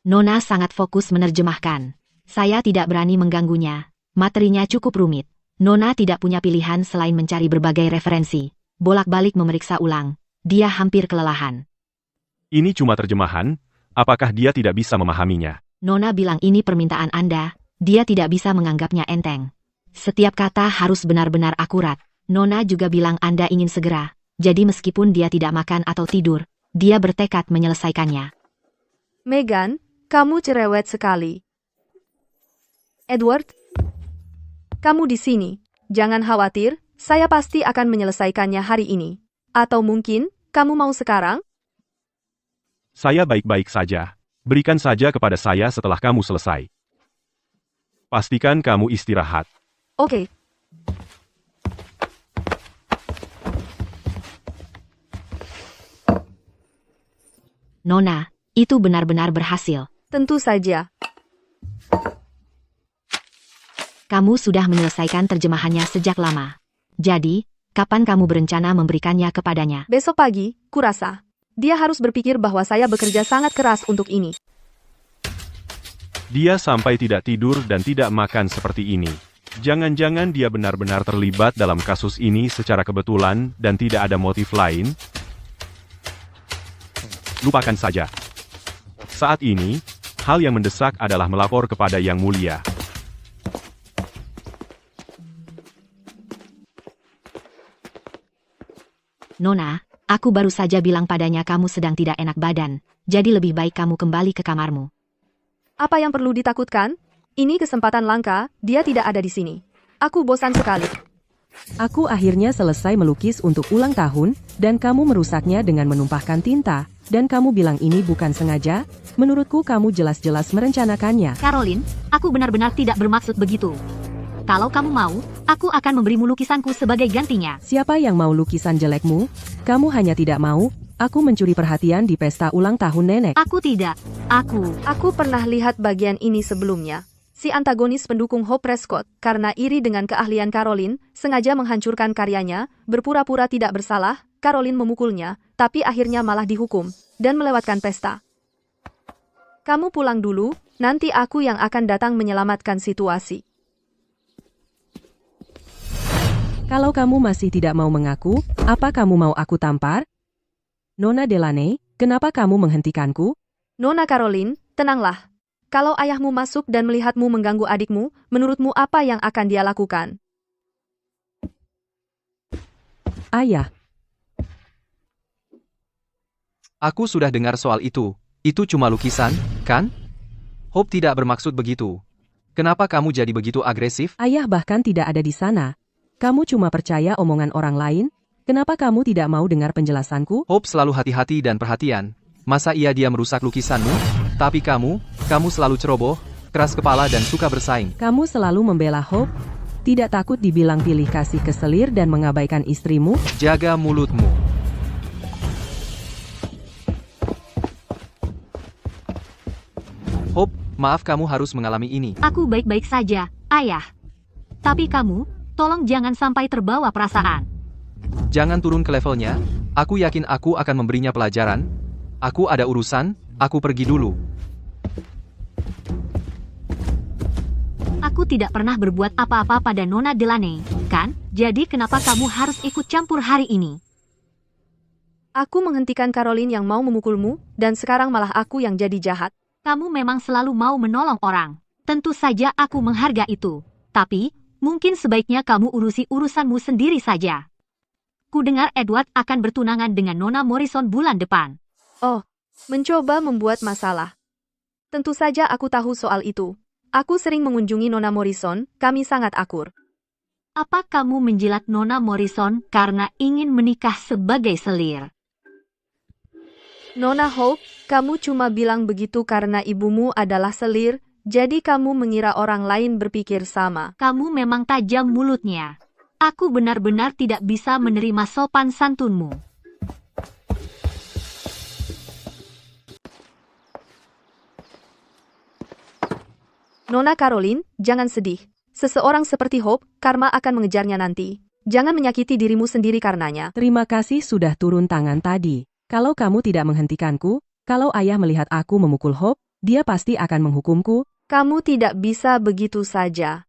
Nona sangat fokus menerjemahkan. Saya tidak berani mengganggunya. Materinya cukup rumit. Nona tidak punya pilihan selain mencari berbagai referensi. Bolak-balik memeriksa ulang. Dia hampir kelelahan. Ini cuma terjemahan, apakah dia tidak bisa memahaminya? Nona bilang ini permintaan Anda. Dia tidak bisa menganggapnya enteng. Setiap kata harus benar-benar akurat. Nona juga bilang Anda ingin segera. Jadi meskipun dia tidak makan atau tidur, dia bertekad menyelesaikannya. Megan, kamu cerewet sekali. Edward, kamu di sini. Jangan khawatir, saya pasti akan menyelesaikannya hari ini. Atau mungkin, kamu mau sekarang? Saya baik-baik saja. Berikan saja kepada saya setelah kamu selesai. Pastikan kamu istirahat. Oke. Nona, itu benar-benar berhasil. Tentu saja. Kamu sudah menyelesaikan terjemahannya sejak lama. Jadi, kapan kamu berencana memberikannya kepadanya? Besok pagi, kurasa. Dia harus berpikir bahwa saya bekerja sangat keras untuk ini. Dia sampai tidak tidur dan tidak makan seperti ini. Jangan-jangan dia benar-benar terlibat dalam kasus ini secara kebetulan dan tidak ada motif lain? Lupakan saja. Saat ini, hal yang mendesak adalah melapor kepada Yang Mulia. Nona, aku baru saja bilang padanya kamu sedang tidak enak badan, jadi lebih baik kamu kembali ke kamarmu. Apa yang perlu ditakutkan? Ini kesempatan langka, dia tidak ada di sini. Aku bosan sekali. Aku akhirnya selesai melukis untuk ulang tahun, dan kamu merusaknya dengan menumpahkan tinta, dan kamu bilang ini bukan sengaja? Menurutku kamu jelas-jelas merencanakannya. Caroline, aku benar-benar tidak bermaksud begitu. Kalau kamu mau, aku akan memberimu lukisanku sebagai gantinya. Siapa yang mau lukisan jelekmu? Kamu hanya tidak mau. Aku mencuri perhatian di pesta ulang tahun nenek. Aku tidak. Aku pernah lihat bagian ini sebelumnya. Si antagonis pendukung Hope Prescott, karena iri dengan keahlian Caroline, sengaja menghancurkan karyanya, berpura-pura tidak bersalah, Caroline memukulnya, tapi akhirnya malah dihukum, dan melewatkan pesta. Kamu pulang dulu, nanti aku yang akan datang menyelamatkan situasi. Kalau kamu masih tidak mau mengaku, apa kamu mau aku tampar? Nona Delaney, kenapa kamu menghentikanku? Nona Caroline, tenanglah. Kalau ayahmu masuk dan melihatmu mengganggu adikmu, menurutmu apa yang akan dia lakukan? Ayah. Aku sudah dengar soal itu. Itu cuma lukisan, kan? Hope tidak bermaksud begitu. Kenapa kamu jadi begitu agresif? Ayah bahkan tidak ada di sana. Kamu cuma percaya omongan orang lain? Kenapa kamu tidak mau dengar penjelasanku? Hope selalu hati-hati dan perhatian. Masa iya dia merusak lukisanmu? Tapi kamu selalu ceroboh, keras kepala dan suka bersaing. Kamu selalu membela Hope? Tidak takut dibilang pilih kasih keselir dan mengabaikan istrimu? Jaga mulutmu. Hope, maaf kamu harus mengalami ini. Aku baik-baik saja, ayah. Tapi kamu, tolong jangan sampai terbawa perasaan. Jangan turun ke levelnya. Aku yakin aku akan memberinya pelajaran. Aku ada urusan, aku pergi dulu. Aku tidak pernah berbuat apa-apa pada Nona Delaney, kan? Jadi kenapa kamu harus ikut campur hari ini? Aku menghentikan Caroline yang mau memukulmu, dan sekarang malah aku yang jadi jahat. Kamu memang selalu mau menolong orang. Tentu saja aku menghargai itu. Tapi, mungkin sebaiknya kamu urusi urusanmu sendiri saja. Kudengar Edward akan bertunangan dengan Nona Morrison bulan depan. Oh, mencoba membuat masalah. Tentu saja aku tahu soal itu. Aku sering mengunjungi Nona Morrison, kami sangat akur. Apa kamu menjilat Nona Morrison karena ingin menikah sebagai selir? Nona Hope, kamu cuma bilang begitu karena ibumu adalah selir, jadi kamu mengira orang lain berpikir sama. Kamu memang tajam mulutnya. Aku benar-benar tidak bisa menerima sopan santunmu. Nona Caroline, jangan sedih. Seseorang seperti Hope, karma akan mengejarnya nanti. Jangan menyakiti dirimu sendiri karenanya. Terima kasih sudah turun tangan tadi. Kalau kamu tidak menghentikanku, Kalau ayah melihat aku memukul Hope, dia pasti akan menghukumku. Kamu tidak bisa begitu saja.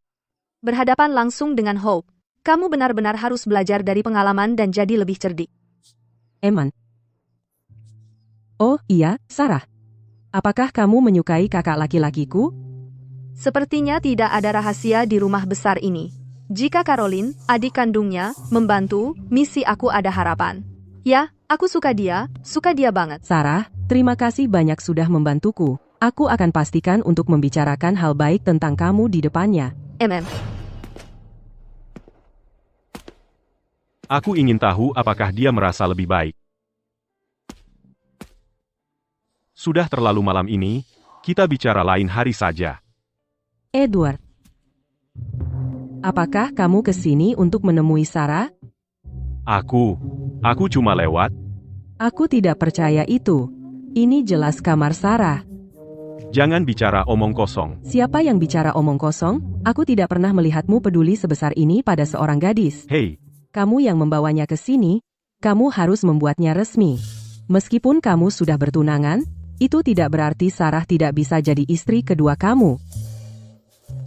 Berhadapan langsung dengan Hope, kamu benar-benar harus belajar dari pengalaman dan jadi lebih cerdik. Eman. Oh iya, Sarah. Apakah kamu menyukai kakak laki-lakiku? Sepertinya tidak ada rahasia di rumah besar ini. Jika Caroline, adik kandungnya, membantu, misi aku ada harapan. Ya, aku suka dia banget. Sarah, terima kasih banyak sudah membantuku. Aku akan pastikan untuk membicarakan hal baik tentang kamu di depannya. Aku ingin tahu apakah dia merasa lebih baik. Sudah terlalu malam ini, kita bicara lain hari saja. Edward. Apakah kamu ke sini untuk menemui Sarah? Aku cuma lewat. Aku tidak percaya itu. Ini jelas kamar Sarah. Jangan bicara omong kosong. Siapa yang bicara omong kosong? Aku tidak pernah melihatmu peduli sebesar ini pada seorang gadis. Hei, Kamu yang membawanya ke sini, kamu harus membuatnya resmi. Meskipun kamu sudah bertunangan, itu tidak berarti Sarah tidak bisa jadi istri kedua kamu.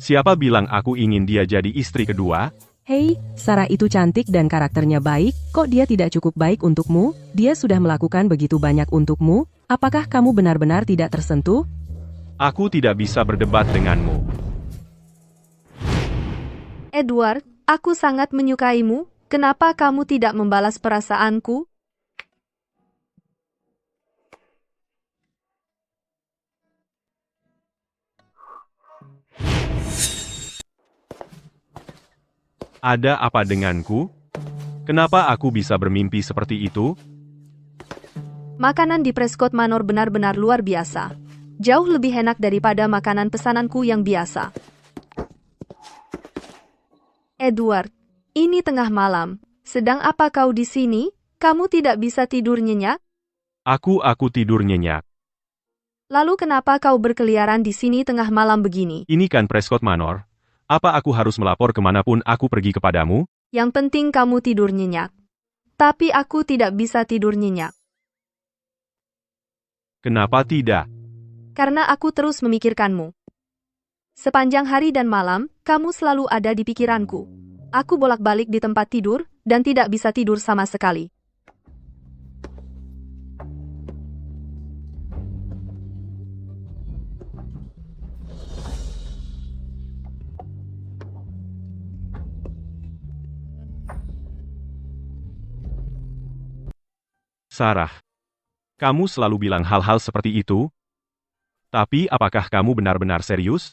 siapa bilang aku ingin dia jadi istri kedua? Hei, Sarah itu cantik dan karakternya baik, kok dia tidak cukup baik untukmu? Dia sudah melakukan begitu banyak untukmu, apakah kamu benar-benar tidak tersentuh? Aku tidak bisa berdebat denganmu. Edward, aku sangat menyukaimu. Kenapa kamu tidak membalas perasaanku? Ada apa denganku? Kenapa aku bisa bermimpi seperti itu? Makanan di Prescott Manor benar-benar luar biasa. Jauh lebih enak daripada makanan pesananku yang biasa. Edward, ini tengah malam. Sedang apa kau di sini? Kamu tidak bisa tidur nyenyak? Aku tidur nyenyak. Lalu kenapa kau berkeliaran di sini tengah malam begini? Ini kan Prescott Manor. Apa aku harus melapor kemanapun aku pergi kepadamu? Yang penting kamu tidur nyenyak. Tapi aku tidak bisa tidur nyenyak. Kenapa tidak? Karena aku terus memikirkanmu. Sepanjang hari dan malam, kamu selalu ada di pikiranku. Aku bolak-balik di tempat tidur, dan tidak bisa tidur sama sekali. Sarah, kamu selalu bilang hal-hal seperti itu? Tapi apakah kamu benar-benar serius?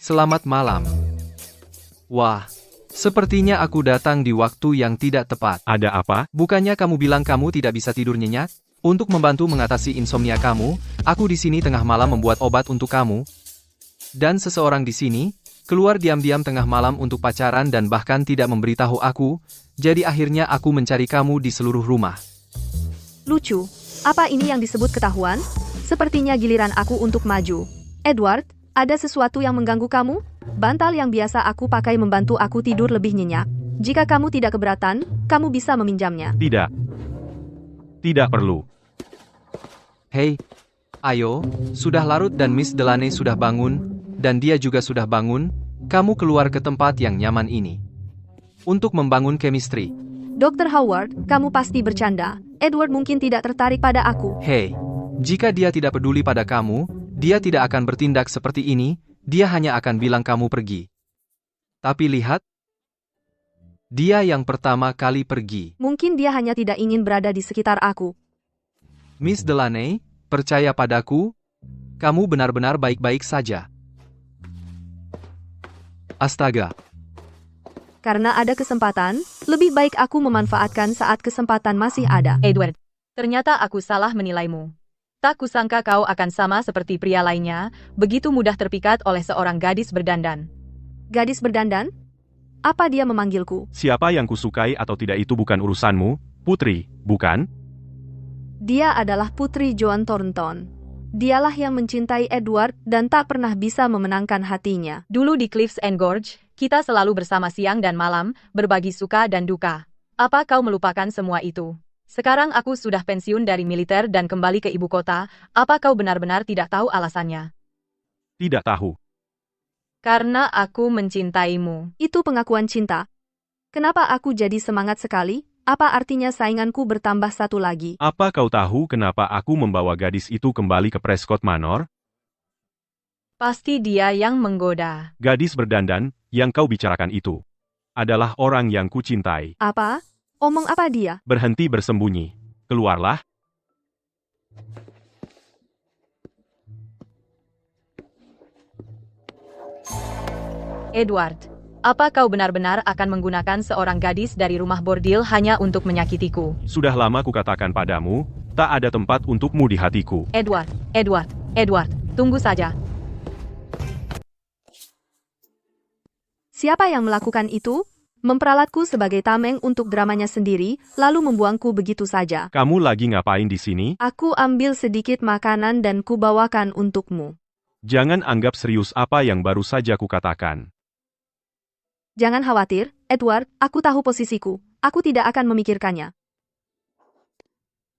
Selamat malam. Wah, sepertinya aku datang di waktu yang tidak tepat. Ada apa? Bukannya kamu bilang kamu tidak bisa tidur nyenyak? Untuk membantu mengatasi insomnia kamu, aku di sini tengah malam membuat obat untuk kamu. Dan seseorang di sini, keluar diam-diam tengah malam untuk pacaran dan bahkan tidak memberitahu aku, jadi akhirnya aku mencari kamu di seluruh rumah. Lucu. Apa ini yang disebut ketahuan? Sepertinya giliran aku untuk maju. Edward, ada sesuatu yang mengganggu kamu? Bantal yang biasa aku pakai membantu aku tidur lebih nyenyak. Jika kamu tidak keberatan, kamu bisa meminjamnya. Tidak. Tidak perlu. Hei, ayo, sudah larut dan Miss Delaney sudah bangun, dan dia juga sudah bangun, kamu keluar ke tempat yang nyaman ini. Untuk membangun chemistry. Dr. Howard, kamu pasti bercanda. Edward mungkin tidak tertarik pada aku. Hei, jika dia tidak peduli pada kamu, dia tidak akan bertindak seperti ini, dia hanya akan bilang kamu pergi. Tapi lihat, dia yang pertama kali pergi. Mungkin dia hanya tidak ingin berada di sekitar aku. Miss Delaney, percaya padaku, kamu benar-benar baik-baik saja. Astaga. Karena ada kesempatan, lebih baik aku memanfaatkan saat kesempatan masih ada. Edward, ternyata aku salah menilaimu. Tak kusangka kau akan sama seperti pria lainnya, begitu mudah terpikat oleh seorang gadis berdandan. Gadis berdandan? Apa dia memanggilku? Siapa yang kusukai atau tidak itu bukan urusanmu, Putri, bukan? Dia adalah Putri John Thornton. Dialah yang mencintai Edward dan tak pernah bisa memenangkan hatinya. Dulu di Cliffs and Gorge, Kita selalu bersama siang dan malam, berbagi suka dan duka. Apa kau melupakan semua itu? Sekarang aku sudah pensiun dari militer dan kembali ke ibu kota, apa kau benar-benar tidak tahu alasannya? Tidak tahu. Karena aku mencintaimu. Itu pengakuan cinta. Kenapa aku jadi semangat sekali? Apa artinya sainganku bertambah satu lagi? Apa kau tahu kenapa aku membawa gadis itu kembali ke Prescott Manor? Pasti dia yang menggoda. Gadis berdandan, yang kau bicarakan itu, adalah orang yang kucintai. Apa? Omong apa dia? Berhenti bersembunyi. Keluarlah. Edward, apa kau benar-benar akan menggunakan seorang gadis dari rumah bordil hanya untuk menyakitiku? Sudah lama kukatakan padamu, tak ada tempat untukmu di hatiku. Edward, tunggu saja. Siapa yang melakukan itu? Memperalatku sebagai tameng untuk dramanya sendiri, lalu membuangku begitu saja. Kamu lagi ngapain di sini? Aku ambil sedikit makanan dan kubawakan untukmu. Jangan anggap serius apa yang baru saja kukatakan. Jangan khawatir, Edward, aku tahu posisiku. Aku tidak akan memikirkannya.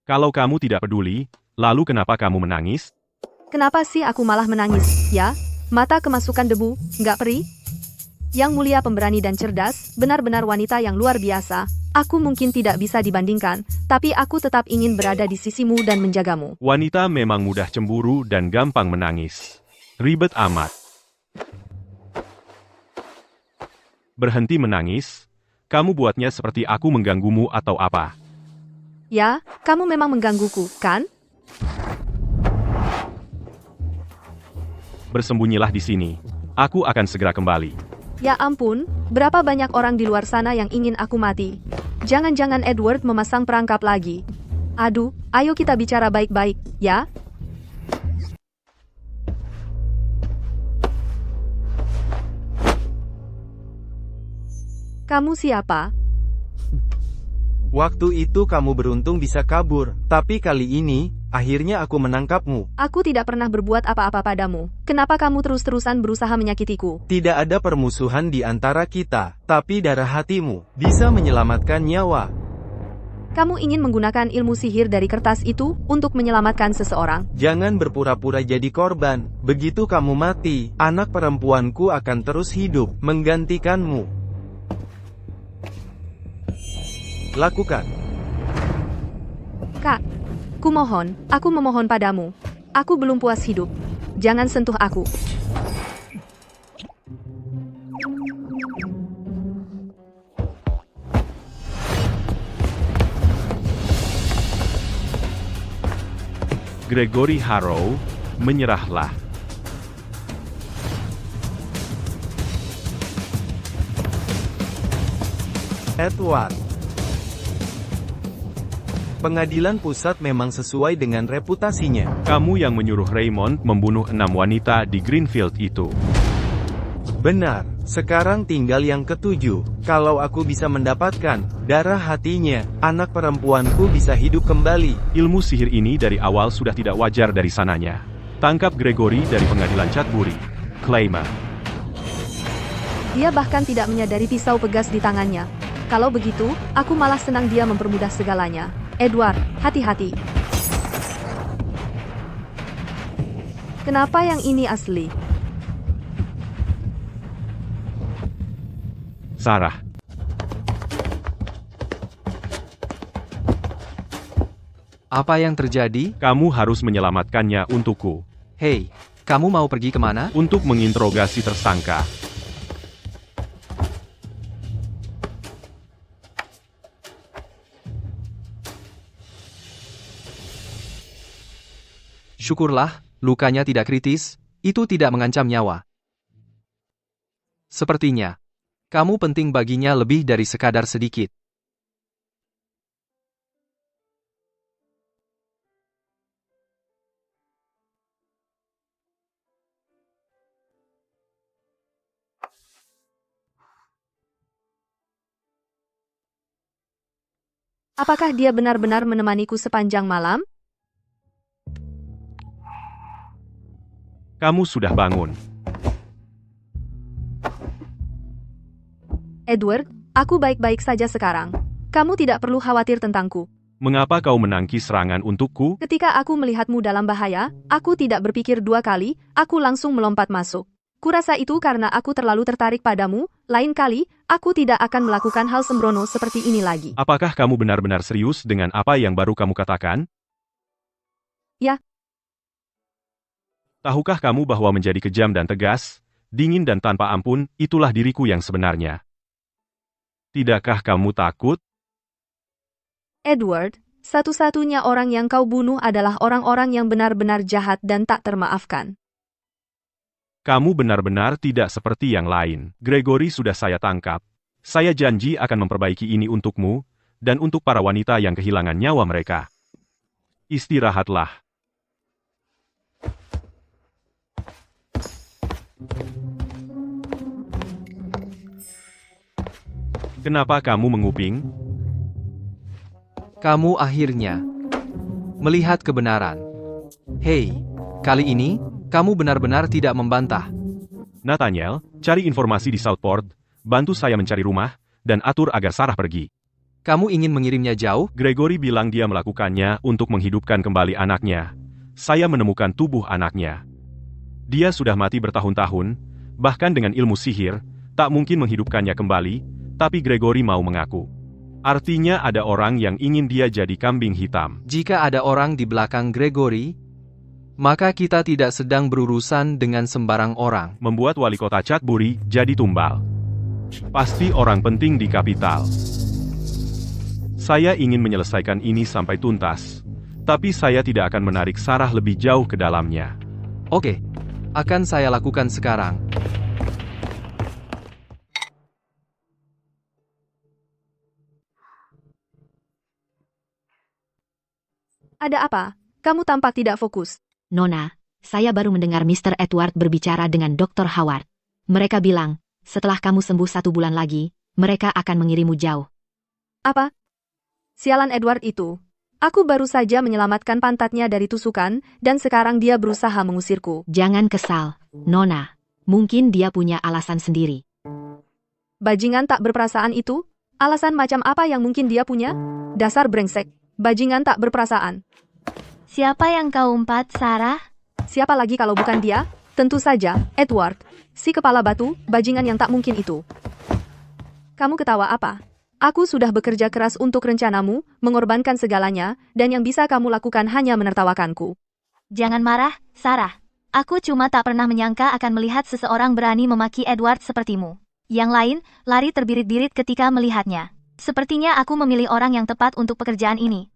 Kalau kamu tidak peduli, lalu kenapa kamu menangis? Kenapa sih aku malah menangis, ya? Mata kemasukan debu, nggak perih? Yang mulia pemberani dan cerdas, benar-benar wanita yang luar biasa. Aku mungkin tidak bisa dibandingkan, tapi aku tetap ingin berada di sisimu dan menjagamu. Wanita memang mudah cemburu dan gampang menangis. Ribet amat. Berhenti menangis. Kamu buatnya seperti aku mengganggumu atau apa? Ya, kamu memang menggangguku, kan? Bersembunyilah di sini. Aku akan segera kembali. Ya ampun, berapa banyak orang di luar sana yang ingin aku mati. Jangan-jangan Edward memasang perangkap lagi. Aduh, ayo kita bicara baik-baik, ya? Kamu siapa? Waktu itu kamu beruntung bisa kabur, tapi kali ini, akhirnya aku menangkapmu. Aku tidak pernah berbuat apa-apa padamu. Kenapa kamu terus-terusan berusaha menyakitiku? Tidak ada permusuhan di antara kita, tapi darah hatimu bisa menyelamatkan nyawa. Kamu ingin menggunakan ilmu sihir dari kertas itu untuk menyelamatkan seseorang? Jangan berpura-pura jadi korban. Begitu kamu mati, anak perempuanku akan terus hidup, menggantikanmu. Lakukan. Kak, kumohon, aku memohon padamu. Aku belum puas hidup. Jangan sentuh aku. Gregory Harrow, menyerahlah. Edward. Pengadilan pusat memang sesuai dengan reputasinya. Kamu yang menyuruh Raymond membunuh 6 wanita di Greenfield itu. Benar, sekarang tinggal yang ketujuh. Kalau aku bisa mendapatkan darah hatinya, anak perempuanku bisa hidup kembali. Ilmu sihir ini dari awal sudah tidak wajar dari sananya. Tangkap Gregory dari pengadilan Chatbury. Claimer. Dia bahkan tidak menyadari pisau pegas di tangannya. Kalau begitu, aku malah senang dia mempermudah segalanya. Edward, hati-hati. Kenapa yang ini asli? Sarah. Apa yang terjadi? Kamu harus menyelamatkannya untukku. Hei, kamu mau pergi kemana? Untuk menginterogasi tersangka. Syukurlah, lukanya tidak kritis, itu tidak mengancam nyawa. Sepertinya, kamu penting baginya lebih dari sekadar sedikit. Apakah dia benar-benar menemaniku sepanjang malam? Kamu sudah bangun. Edward, aku baik-baik saja sekarang. Kamu tidak perlu khawatir tentangku. Mengapa kau menangkis serangan untukku? Ketika aku melihatmu dalam bahaya, aku tidak berpikir dua kali, aku langsung melompat masuk. Kurasa itu karena aku terlalu tertarik padamu, lain kali, aku tidak akan melakukan hal sembrono seperti ini lagi. Apakah kamu benar-benar serius dengan apa yang baru kamu katakan? Ya. Tahukah kamu bahwa menjadi kejam dan tegas, dingin dan tanpa ampun, itulah diriku yang sebenarnya? Tidakkah kamu takut? Edward, satu-satunya orang yang kau bunuh adalah orang-orang yang benar-benar jahat dan tak termaafkan. Kamu benar-benar tidak seperti yang lain. Gregory sudah saya tangkap. Saya janji akan memperbaiki ini untukmu, dan untuk para wanita yang kehilangan nyawa mereka. Istirahatlah. Kenapa kamu menguping? Kamu akhirnya melihat kebenaran. Hei, kali ini, kamu benar-benar tidak membantah. Nathaniel, cari informasi di Southport, bantu saya mencari rumah, dan atur agar Sarah pergi. Kamu ingin mengirimnya jauh? Gregory bilang dia melakukannya untuk menghidupkan kembali anaknya. Saya menemukan tubuh anaknya. Dia sudah mati bertahun-tahun, bahkan dengan ilmu sihir, tak mungkin menghidupkannya kembali, tapi Gregory mau mengaku. Artinya ada orang yang ingin dia jadi kambing hitam. Jika ada orang di belakang Gregory, maka kita tidak sedang berurusan dengan sembarang orang. Membuat wali kota Chatbury jadi tumbal. Pasti orang penting di kapital. Saya ingin menyelesaikan ini sampai tuntas. Tapi saya tidak akan menarik Sarah lebih jauh ke dalamnya. Oke, akan saya lakukan sekarang. Ada apa? Kamu tampak tidak fokus. Nona, saya baru mendengar Mr. Edward berbicara dengan Dr. Howard. Mereka bilang, setelah kamu sembuh 1 bulan lagi, mereka akan mengirimmu jauh. Apa? Sialan Edward itu. Aku baru saja menyelamatkan pantatnya dari tusukan, dan sekarang dia berusaha mengusirku. Jangan kesal, Nona. Mungkin dia punya alasan sendiri. Bajingan tak berperasaan itu? Alasan macam apa yang mungkin dia punya? Dasar brengsek. Bajingan tak berperasaan. Siapa yang kau umpat, Sarah? Siapa lagi kalau bukan dia? Tentu saja, Edward. Si kepala batu, bajingan yang tak mungkin itu. Kamu ketawa apa? Aku sudah bekerja keras untuk rencanamu, mengorbankan segalanya, dan yang bisa kamu lakukan hanya menertawakanku. Jangan marah, Sarah. Aku cuma tak pernah menyangka akan melihat seseorang berani memaki Edward sepertimu. Yang lain, lari terbirit-birit ketika melihatnya. Sepertinya aku memilih orang yang tepat untuk pekerjaan ini.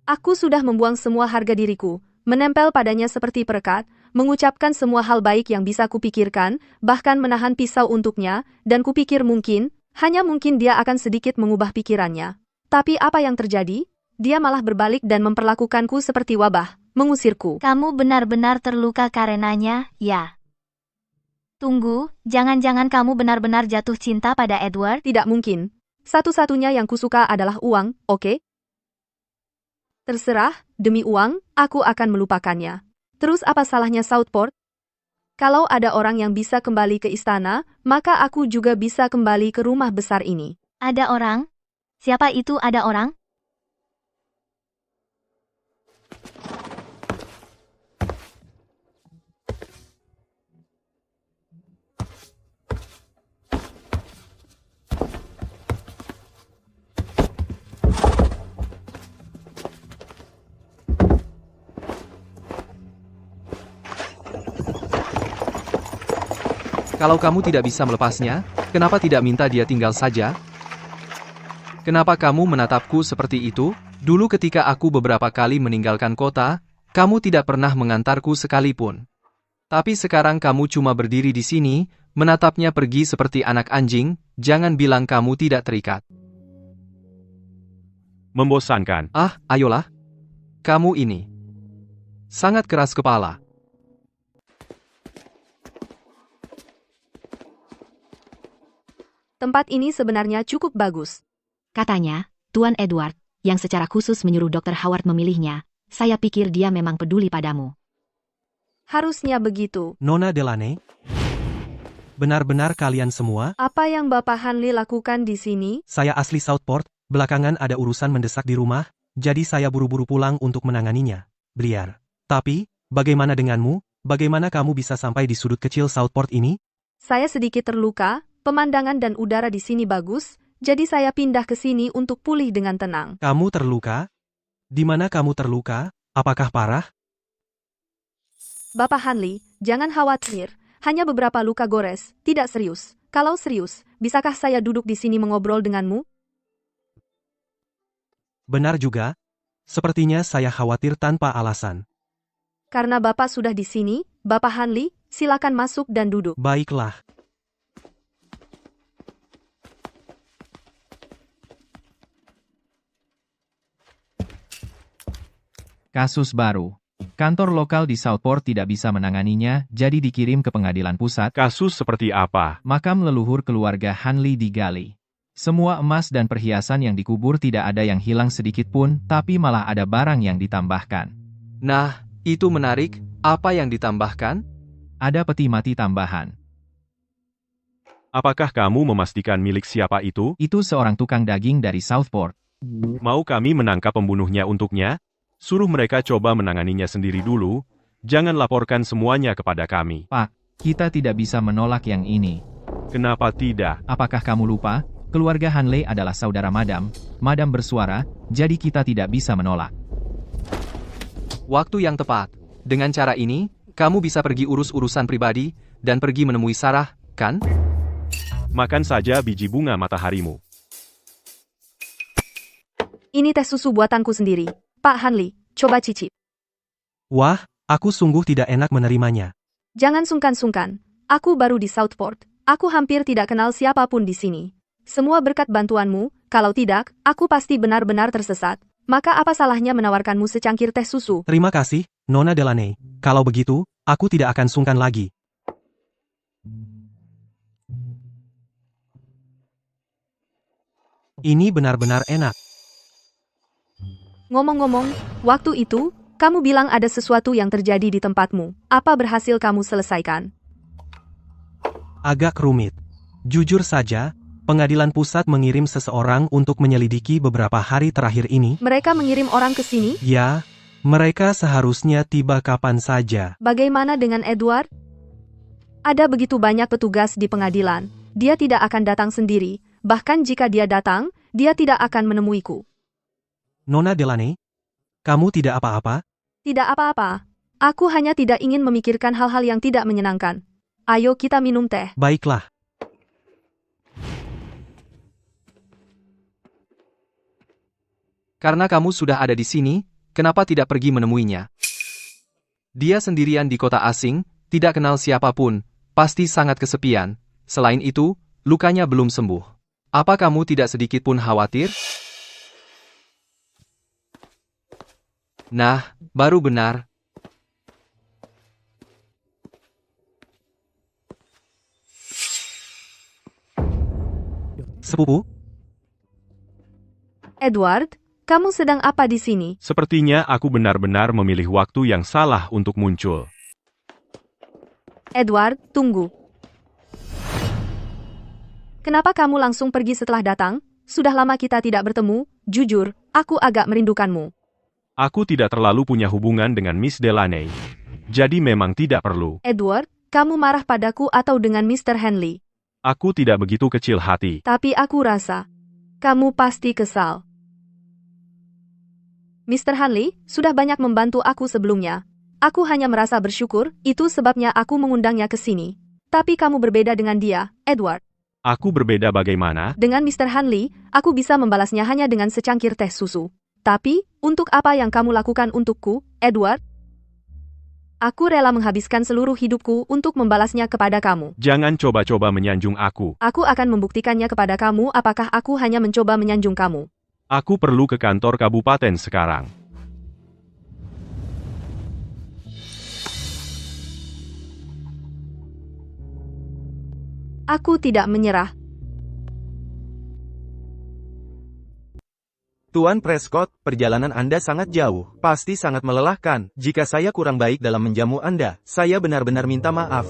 Aku sudah membuang semua harga diriku, menempel padanya seperti perekat, mengucapkan semua hal baik yang bisa kupikirkan, bahkan menahan pisau untuknya, dan kupikir mungkin, hanya mungkin dia akan sedikit mengubah pikirannya. Tapi apa yang terjadi? Dia malah berbalik dan memperlakukanku seperti wabah, mengusirku. Kamu benar-benar terluka karenanya, ya? Tunggu, jangan-jangan kamu benar-benar jatuh cinta pada Edward? Tidak mungkin. Satu-satunya yang kusuka adalah uang, oke? Terserah, demi uang, aku akan melupakannya. Terus apa salahnya Southport? Kalau ada orang yang bisa kembali ke istana, maka aku juga bisa kembali ke rumah besar ini. Ada orang? Siapa itu ada orang? Kalau kamu tidak bisa melepasnya, kenapa tidak minta dia tinggal saja? Kenapa kamu menatapku seperti itu? Dulu ketika aku beberapa kali meninggalkan kota, kamu tidak pernah mengantarku sekalipun. Tapi sekarang kamu cuma berdiri di sini, menatapnya pergi seperti anak anjing, jangan bilang kamu tidak terikat. Membosankan. Ah, ayolah. Kamu ini sangat keras kepala. Tempat ini sebenarnya cukup bagus. Katanya, Tuan Edward, yang secara khusus menyuruh Dr. Howard memilihnya, saya pikir dia memang peduli padamu. Harusnya begitu. Nona Delaney? Benar-benar kalian semua? Apa yang Bapak Hanli lakukan di sini? Saya asli Southport, belakangan ada urusan mendesak di rumah, jadi saya buru-buru pulang untuk menanganinya. Briar. Tapi, bagaimana denganmu? Bagaimana kamu bisa sampai di sudut kecil Southport ini? Saya sedikit terluka, pemandangan dan udara di sini bagus, jadi saya pindah ke sini untuk pulih dengan tenang. Kamu terluka? Di mana kamu terluka? Apakah parah? Bapak Hanli, jangan khawatir. Hanya beberapa luka gores, tidak serius. Kalau serius, bisakah saya duduk di sini mengobrol denganmu? Benar juga. Sepertinya saya khawatir tanpa alasan. Karena Bapak sudah di sini, Bapak Hanli, silakan masuk dan duduk. Baiklah. Kasus baru. Kantor lokal di Southport tidak bisa menanganinya, jadi dikirim ke pengadilan pusat. Kasus seperti apa? Makam leluhur keluarga Hanli digali. Semua emas dan perhiasan yang dikubur tidak ada yang hilang sedikit pun, tapi malah ada barang yang ditambahkan. Nah, itu menarik. Apa yang ditambahkan? Ada peti mati tambahan. Apakah kamu memastikan milik siapa itu? Itu seorang tukang daging dari Southport. Mau kami menangkap pembunuhnya untuknya? Suruh mereka coba menanganinya sendiri dulu, jangan laporkan semuanya kepada kami. Pak, kita tidak bisa menolak yang ini. Kenapa tidak? Apakah kamu lupa? Keluarga Hanley adalah saudara Madam. Madam bersuara, jadi kita tidak bisa menolak. Waktu yang tepat. Dengan cara ini, kamu bisa pergi urus urusan pribadi, dan pergi menemui Sarah, kan? Makan saja biji bunga mataharimu. Ini teh susu buatanku sendiri. Pak Hanli, coba cicip. Wah, aku sungguh tidak enak menerimanya. Jangan sungkan-sungkan. Aku baru di Southport. Aku hampir tidak kenal siapapun di sini. Semua berkat bantuanmu, kalau tidak, aku pasti benar-benar tersesat. Maka apa salahnya menawarkanmu secangkir teh susu? Terima kasih, Nona Delaney. Kalau begitu, aku tidak akan sungkan lagi. Ini benar-benar enak. Ngomong-ngomong, waktu itu, kamu bilang ada sesuatu yang terjadi di tempatmu. Apa berhasil kamu selesaikan? Agak rumit. Jujur saja, pengadilan pusat mengirim seseorang untuk menyelidiki beberapa hari terakhir ini. Mereka mengirim orang ke sini? Ya, mereka seharusnya tiba kapan saja. Bagaimana dengan Edward? Ada begitu banyak petugas di pengadilan. Dia tidak akan datang sendiri. Bahkan jika dia datang, dia tidak akan menemuiku. Nona Delaney, kamu tidak apa-apa? Tidak apa-apa. Aku hanya tidak ingin memikirkan hal-hal yang tidak menyenangkan. Ayo kita minum teh. Baiklah. Karena kamu sudah ada di sini, kenapa tidak pergi menemuinya? Dia sendirian di kota asing, tidak kenal siapapun, pasti sangat kesepian. Selain itu, lukanya belum sembuh. Apa kamu tidak sedikit pun khawatir? Nah, baru benar. Sepupu? Edward, kamu sedang apa di sini? Sepertinya aku benar-benar memilih waktu yang salah untuk muncul. Edward, tunggu. Kenapa kamu langsung pergi setelah datang? Sudah lama kita tidak bertemu, jujur, aku agak merindukanmu. Aku tidak terlalu punya hubungan dengan Miss Delaney. Jadi memang tidak perlu. Edward, kamu marah padaku atau dengan Mr. Henley? Aku tidak begitu kecil hati. Tapi aku rasa, kamu pasti kesal. Mr. Hanley sudah banyak membantu aku sebelumnya. Aku hanya merasa bersyukur, itu sebabnya aku mengundangnya ke sini. Tapi kamu berbeda dengan dia, Edward. Aku berbeda bagaimana? Dengan Mr. Hanley, aku bisa membalasnya hanya dengan secangkir teh susu. Tapi, untuk apa yang kamu lakukan untukku, Edward? Aku rela menghabiskan seluruh hidupku untuk membalasnya kepada kamu. Jangan coba-coba menyanjung aku. Aku akan membuktikannya kepada kamu apakah aku hanya mencoba menyanjung kamu. Aku perlu ke kantor kabupaten sekarang. Aku tidak menyerah. Tuan Prescott, perjalanan Anda sangat jauh. Pasti sangat melelahkan. Jika saya kurang baik dalam menjamu Anda, saya benar-benar minta maaf.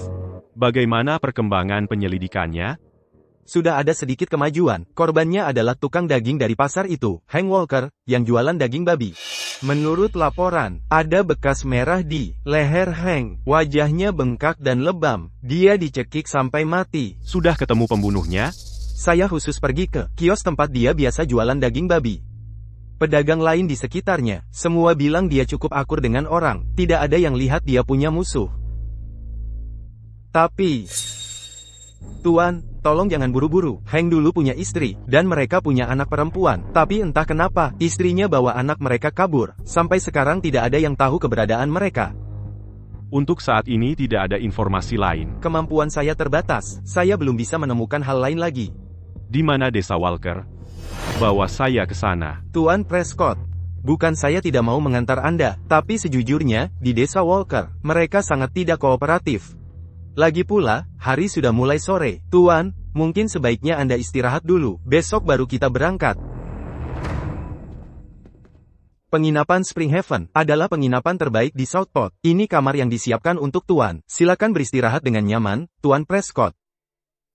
Bagaimana perkembangan penyelidikannya? Sudah ada sedikit kemajuan. Korbannya adalah tukang daging dari pasar itu, Hank Walker, yang jualan daging babi. Menurut laporan, ada bekas merah di leher Hank. Wajahnya bengkak dan lebam. Dia dicekik sampai mati. Sudah ketemu pembunuhnya? Saya khusus pergi ke kios tempat dia biasa jualan daging babi. Pedagang lain di sekitarnya, semua bilang dia cukup akur dengan orang. Tidak ada yang lihat dia punya musuh. Tapi... Tuan, tolong jangan buru-buru. Hank dulu punya istri, dan mereka punya anak perempuan. Tapi entah kenapa, istrinya bawa anak mereka kabur. Sampai sekarang tidak ada yang tahu keberadaan mereka. Untuk saat ini tidak ada informasi lain. Kemampuan saya terbatas. Saya belum bisa menemukan hal lain lagi. Di mana desa Walker? Bawa saya ke sana. Tuan Prescott, bukan saya tidak mau mengantar Anda, tapi sejujurnya, di desa Walker, mereka sangat tidak kooperatif. Lagi pula, hari sudah mulai sore. Tuan, mungkin sebaiknya Anda istirahat dulu. Besok baru kita berangkat. Penginapan Spring Haven adalah penginapan terbaik di Southport. Ini kamar yang disiapkan untuk Tuan. Silakan beristirahat dengan nyaman, Tuan Prescott.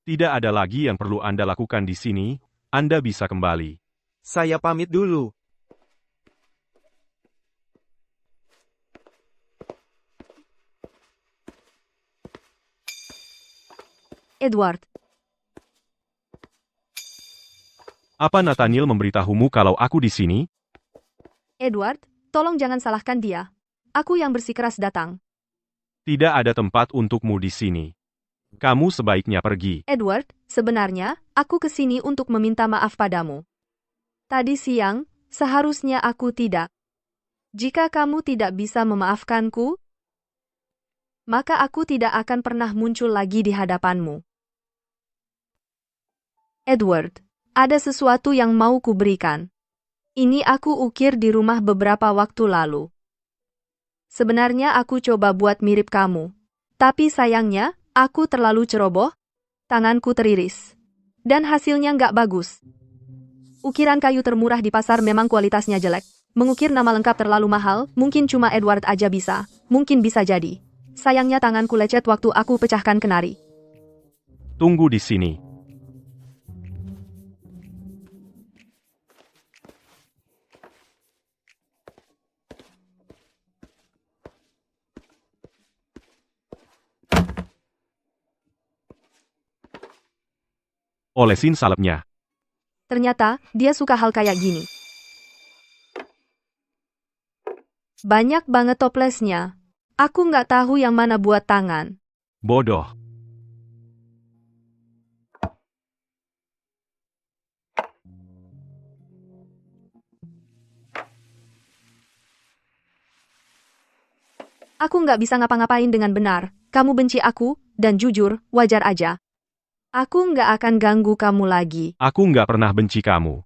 Tidak ada lagi yang perlu Anda lakukan di sini. Anda bisa kembali. Saya pamit dulu. Edward, Apa Nathaniel memberitahumu kalau aku di sini? Edward, tolong jangan salahkan dia. Aku yang bersikeras datang. Tidak ada tempat untukmu di sini. Kamu sebaiknya pergi. Edward, sebenarnya, aku ke sini untuk meminta maaf padamu. Tadi siang, seharusnya aku tidak. Jika kamu tidak bisa memaafkanku, maka aku tidak akan pernah muncul lagi di hadapanmu. Edward, ada sesuatu yang mau kuberikan. Ini aku ukir di rumah beberapa waktu lalu. Sebenarnya aku coba buat mirip kamu. Tapi sayangnya, aku terlalu ceroboh, tanganku teriris. Dan hasilnya nggak bagus. Ukiran kayu termurah di pasar memang kualitasnya jelek. Mengukir nama lengkap terlalu mahal, mungkin cuma Edward aja bisa. Mungkin bisa jadi. Sayangnya tanganku lecet waktu aku pecahkan kenari. Tunggu di sini. Olesin salepnya. Ternyata, dia suka hal kayak gini. Banyak banget toplesnya. Aku nggak tahu yang mana buat tangan. Bodoh. Aku nggak bisa ngapa-ngapain dengan benar. Kamu benci aku, dan jujur, wajar aja. Aku nggak akan ganggu kamu lagi. Aku nggak pernah benci kamu.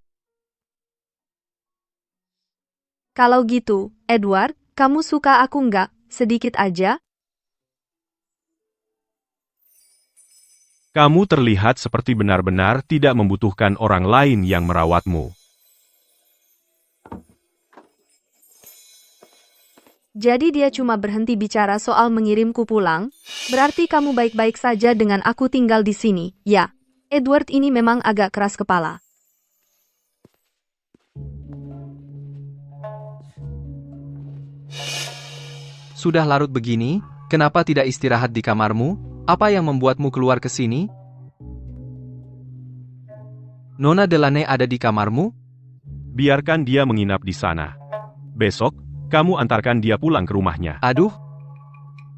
Kalau gitu, Edward, kamu suka aku nggak? Sedikit aja? Kamu terlihat seperti benar-benar tidak membutuhkan orang lain yang merawatmu. Jadi dia cuma berhenti bicara soal mengirimku pulang? Berarti kamu baik-baik saja dengan aku tinggal di sini, ya? Edward ini memang agak keras kepala. Sudah larut begini, kenapa tidak istirahat di kamarmu? Apa yang membuatmu keluar ke sini? Nona Delaney ada di kamarmu? Biarkan dia menginap di sana. Besok, kamu antarkan dia pulang ke rumahnya. Aduh.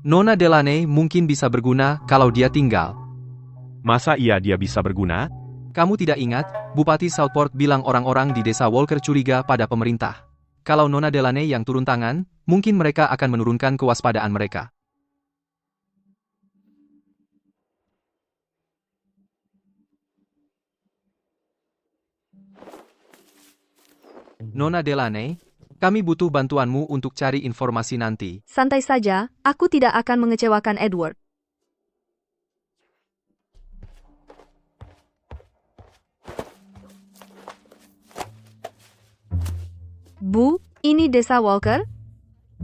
Nona Delaney mungkin bisa berguna kalau dia tinggal. Masa iya dia bisa berguna? Kamu tidak ingat, Bupati Southport bilang orang-orang di desa Walker curiga pada pemerintah. Kalau Nona Delaney yang turun tangan, mungkin mereka akan menurunkan kewaspadaan mereka. Nona Delaney, kami butuh bantuanmu untuk cari informasi nanti. Santai saja, aku tidak akan mengecewakan Edward. Bu, ini desa Walker?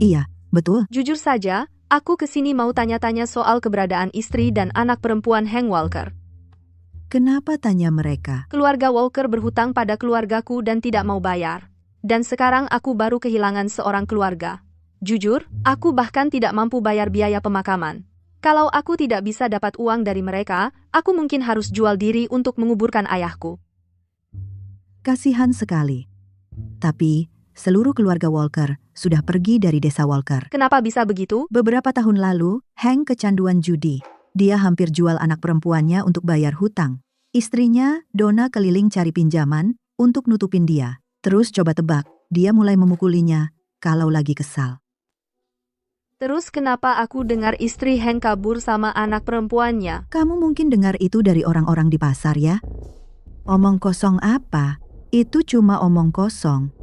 Iya, betul. Jujur saja, Aku kesini mau tanya-tanya soal keberadaan istri dan anak perempuan Hank Walker. Kenapa tanya mereka? Keluarga Walker berhutang pada keluargaku dan tidak mau bayar. Dan sekarang aku baru kehilangan seorang keluarga. Jujur, aku bahkan tidak mampu bayar biaya pemakaman. Kalau aku tidak bisa dapat uang dari mereka, aku mungkin harus jual diri untuk menguburkan ayahku. Kasihan sekali. Tapi, seluruh keluarga Walker sudah pergi dari desa Walker. Kenapa bisa begitu? Beberapa tahun lalu, Hank kecanduan judi. Dia hampir jual anak perempuannya untuk bayar hutang. Istrinya, Donna, keliling cari pinjaman untuk nutupin dia. Terus coba tebak, dia mulai memukulinya kalau lagi kesal. Terus kenapa aku dengar istri Hank kabur sama anak perempuannya? Kamu mungkin dengar itu dari orang-orang di pasar ya? Omong kosong apa? Itu cuma omong kosong.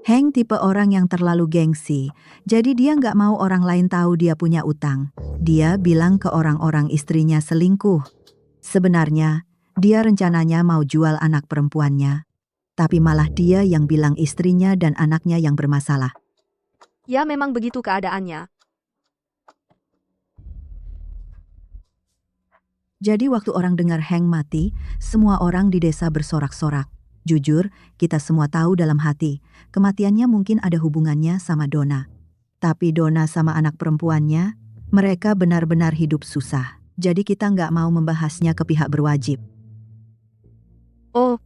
Hank tipe orang yang terlalu gengsi, jadi dia nggak mau orang lain tahu dia punya utang. Dia bilang ke orang-orang istrinya selingkuh. Sebenarnya, dia rencananya mau jual anak perempuannya. Tapi malah dia yang bilang istrinya dan anaknya yang bermasalah. Ya memang begitu keadaannya. Jadi waktu orang dengar Hank mati, semua orang di desa bersorak-sorak. Jujur, kita semua tahu dalam hati, kematiannya mungkin ada hubungannya sama Donna. Tapi Donna sama anak perempuannya, mereka benar-benar hidup susah. Jadi kita nggak mau membahasnya ke pihak berwajib. Oh.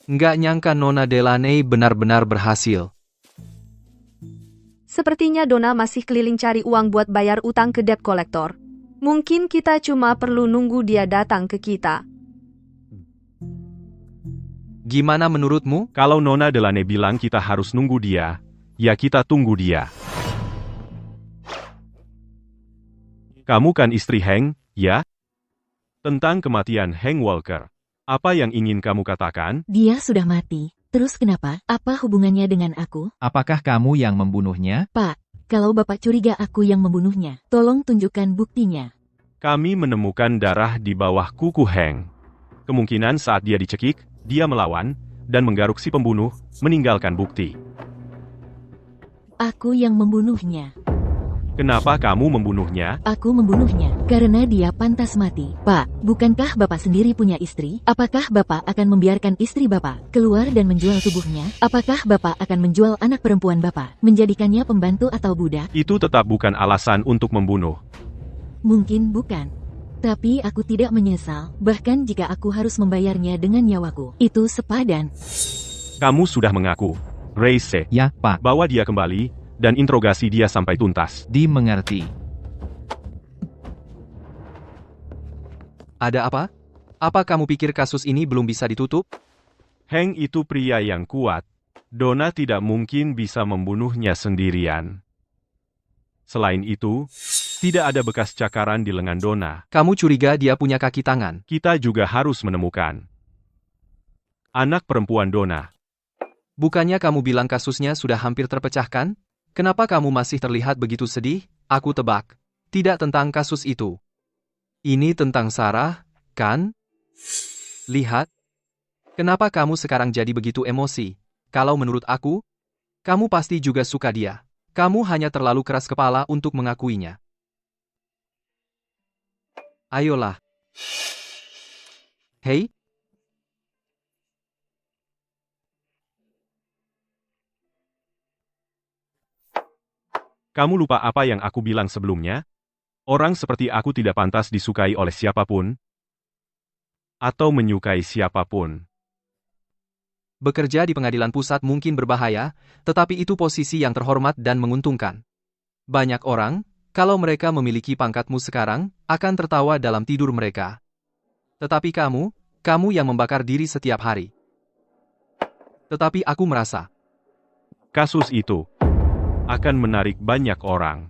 Nggak nyangka Nona Delaney benar-benar berhasil. Sepertinya Donna masih keliling cari uang buat bayar utang ke debt collector. Mungkin kita cuma perlu nunggu dia datang ke kita. Gimana menurutmu? Kalau Nona Delaney bilang kita harus nunggu dia, ya kita tunggu dia. Kamu kan istri Hank, ya? Tentang kematian Hank Walker, apa yang ingin kamu katakan? Dia sudah mati. Terus kenapa? Apa hubungannya dengan aku? Apakah kamu yang membunuhnya? Pak, kalau Bapak curiga aku yang membunuhnya, tolong tunjukkan buktinya. Kami menemukan darah di bawah kuku Hank. Kemungkinan saat dia dicekik, dia melawan, dan menggaruk si pembunuh, meninggalkan bukti. Aku yang membunuhnya. Kenapa kamu membunuhnya? Aku membunuhnya karena dia pantas mati. Pak, bukankah Bapak sendiri punya istri? Apakah Bapak akan membiarkan istri Bapak keluar dan menjual tubuhnya? Apakah Bapak akan menjual anak perempuan Bapak, menjadikannya pembantu atau budak? Itu tetap bukan alasan untuk membunuh. Mungkin bukan. Tapi aku tidak menyesal, bahkan jika aku harus membayarnya dengan nyawaku. Itu sepadan. Kamu sudah mengaku, Reise, Ya, Pak. bawa dia kembali, dan interogasi dia sampai tuntas. Dimengerti. Ada apa? Apa kamu pikir kasus ini belum bisa ditutup? Hank itu pria yang kuat. Donna tidak mungkin bisa membunuhnya sendirian. Selain itu, tidak ada bekas cakaran di lengan Donna. Kamu curiga dia punya kaki tangan? Kita juga harus menemukan anak perempuan Donna. Bukannya kamu bilang kasusnya sudah hampir terpecahkan? Kenapa kamu masih terlihat begitu sedih? Aku tebak. Tidak tentang kasus itu. Ini tentang Sarah, kan? Lihat. Kenapa kamu sekarang jadi begitu emosi? Kalau menurut aku, kamu pasti juga suka dia. Kamu hanya terlalu keras kepala untuk mengakuinya. Ayolah. Hei. Kamu lupa apa yang aku bilang sebelumnya? Orang seperti aku tidak pantas disukai oleh siapapun, atau menyukai siapapun. Bekerja di pengadilan pusat mungkin berbahaya, tetapi itu posisi yang terhormat dan menguntungkan. Banyak orang, kalau mereka memiliki pangkatmu sekarang, akan tertawa dalam tidur mereka. Tetapi kamu yang membakar diri setiap hari. Tetapi aku merasa, kasus itu akan menarik banyak orang.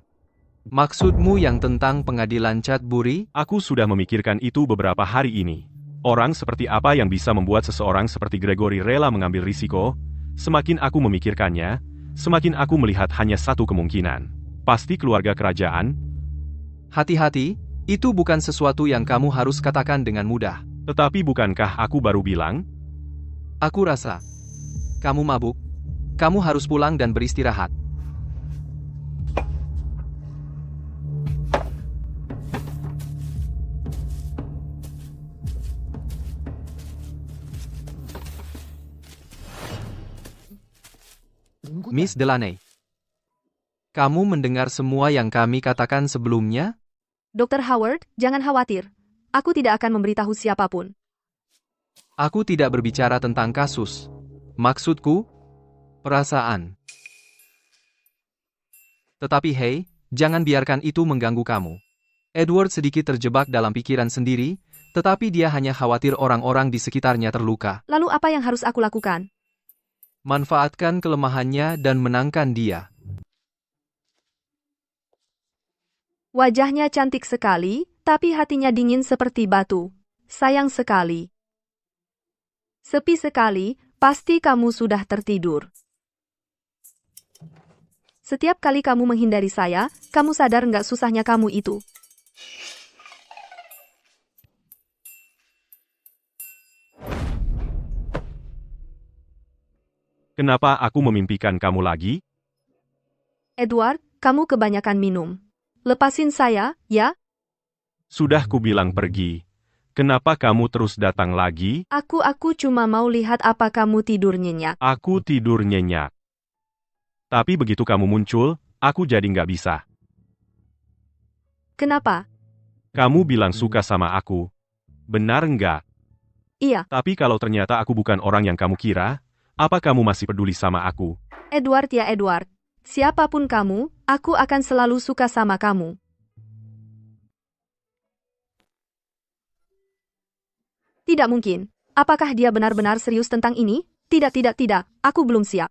Maksudmu yang tentang pengadilan Cadbury? Aku sudah memikirkan itu beberapa hari ini. Orang seperti apa yang bisa membuat seseorang seperti Gregory rela mengambil risiko? Semakin aku memikirkannya, semakin aku melihat hanya satu kemungkinan. Pasti keluarga kerajaan. Hati-hati, itu bukan sesuatu yang kamu harus katakan dengan mudah. Tetapi bukankah aku baru bilang? Aku rasa Kamu mabuk. Kamu harus pulang dan beristirahat. Miss Delaney. Kamu mendengar semua yang kami katakan sebelumnya? Dr. Howard, jangan khawatir. Aku tidak akan memberitahu siapapun. Aku tidak berbicara tentang kasus. Maksudku, perasaan. Tetapi hey, jangan biarkan itu mengganggu kamu. Edward sedikit terjebak dalam pikiran sendiri, tetapi dia hanya khawatir orang-orang di sekitarnya terluka. Lalu apa yang harus aku lakukan? Manfaatkan kelemahannya dan menangkan dia. Wajahnya cantik sekali, tapi hatinya dingin seperti batu. Sayang sekali. Sepi sekali, pasti kamu sudah tertidur. Setiap kali kamu menghindari saya, kamu sadar nggak susahnya kamu itu? Kenapa aku memimpikan kamu lagi? Edward, kamu kebanyakan minum. Lepasin saya, ya? Sudah kubilang pergi. Kenapa kamu terus datang lagi? Aku cuma mau lihat apa kamu tidur nyenyak. Aku tidur nyenyak. Tapi begitu kamu muncul, aku jadi nggak bisa. Kenapa? Kamu bilang suka sama aku. Benar nggak? Iya. Tapi kalau ternyata aku bukan orang yang kamu kira, apa kamu masih peduli sama aku? Edward ya Edward. Siapapun kamu, aku akan selalu suka sama kamu. Tidak mungkin. Apakah dia benar-benar serius tentang ini? Tidak. Aku belum siap.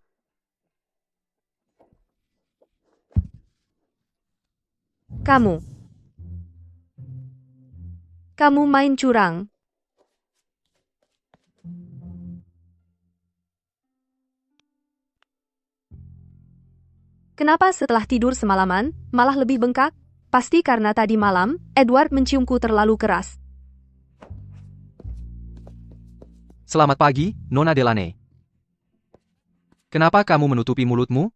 Kamu main curang. Kenapa setelah tidur semalaman, malah lebih bengkak? Pasti karena tadi malam, Edward menciumku terlalu keras. Selamat pagi, Nona Delaney. Kenapa kamu menutupi mulutmu?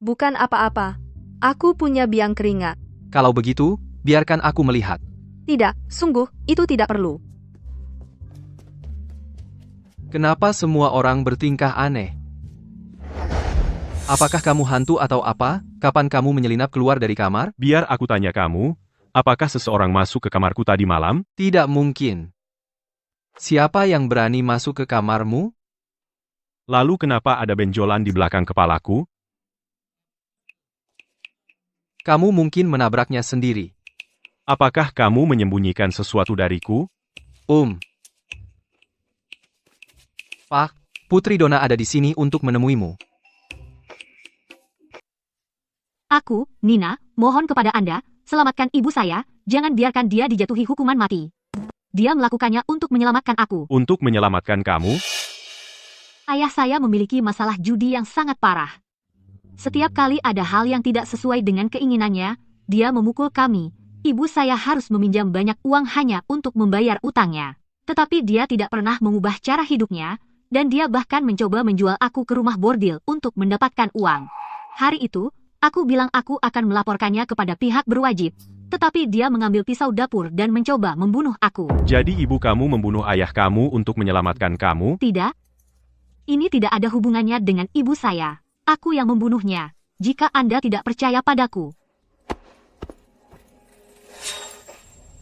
Bukan apa-apa. Aku punya biang keringat. Kalau begitu, biarkan aku melihat. Tidak, sungguh, itu tidak perlu. Kenapa semua orang bertingkah aneh? Apakah kamu hantu atau apa? Kapan kamu menyelinap keluar dari kamar? Biar aku tanya kamu, apakah seseorang masuk ke kamarku tadi malam? Tidak mungkin. Siapa yang berani masuk ke kamarmu? Lalu kenapa ada benjolan di belakang kepalaku? Kamu mungkin menabraknya sendiri. Apakah kamu menyembunyikan sesuatu dariku? Pak, Putri Donna ada di sini untuk menemuimu. Aku, Nina, mohon kepada Anda, selamatkan ibu saya, jangan biarkan dia dijatuhi hukuman mati. Dia melakukannya untuk menyelamatkan aku. Untuk menyelamatkan kamu? Ayah saya memiliki masalah judi yang sangat parah. Setiap kali ada hal yang tidak sesuai dengan keinginannya, dia memukul kami. Ibu saya harus meminjam banyak uang hanya untuk membayar utangnya. Tetapi dia tidak pernah mengubah cara hidupnya, dan dia bahkan mencoba menjual aku ke rumah bordil untuk mendapatkan uang. Hari itu, aku bilang aku akan melaporkannya kepada pihak berwajib. Tetapi dia mengambil pisau dapur dan mencoba membunuh aku. Jadi ibu kamu membunuh ayah kamu untuk menyelamatkan kamu? Tidak. Ini tidak ada hubungannya dengan ibu saya. Aku yang membunuhnya. Jika Anda tidak percaya padaku.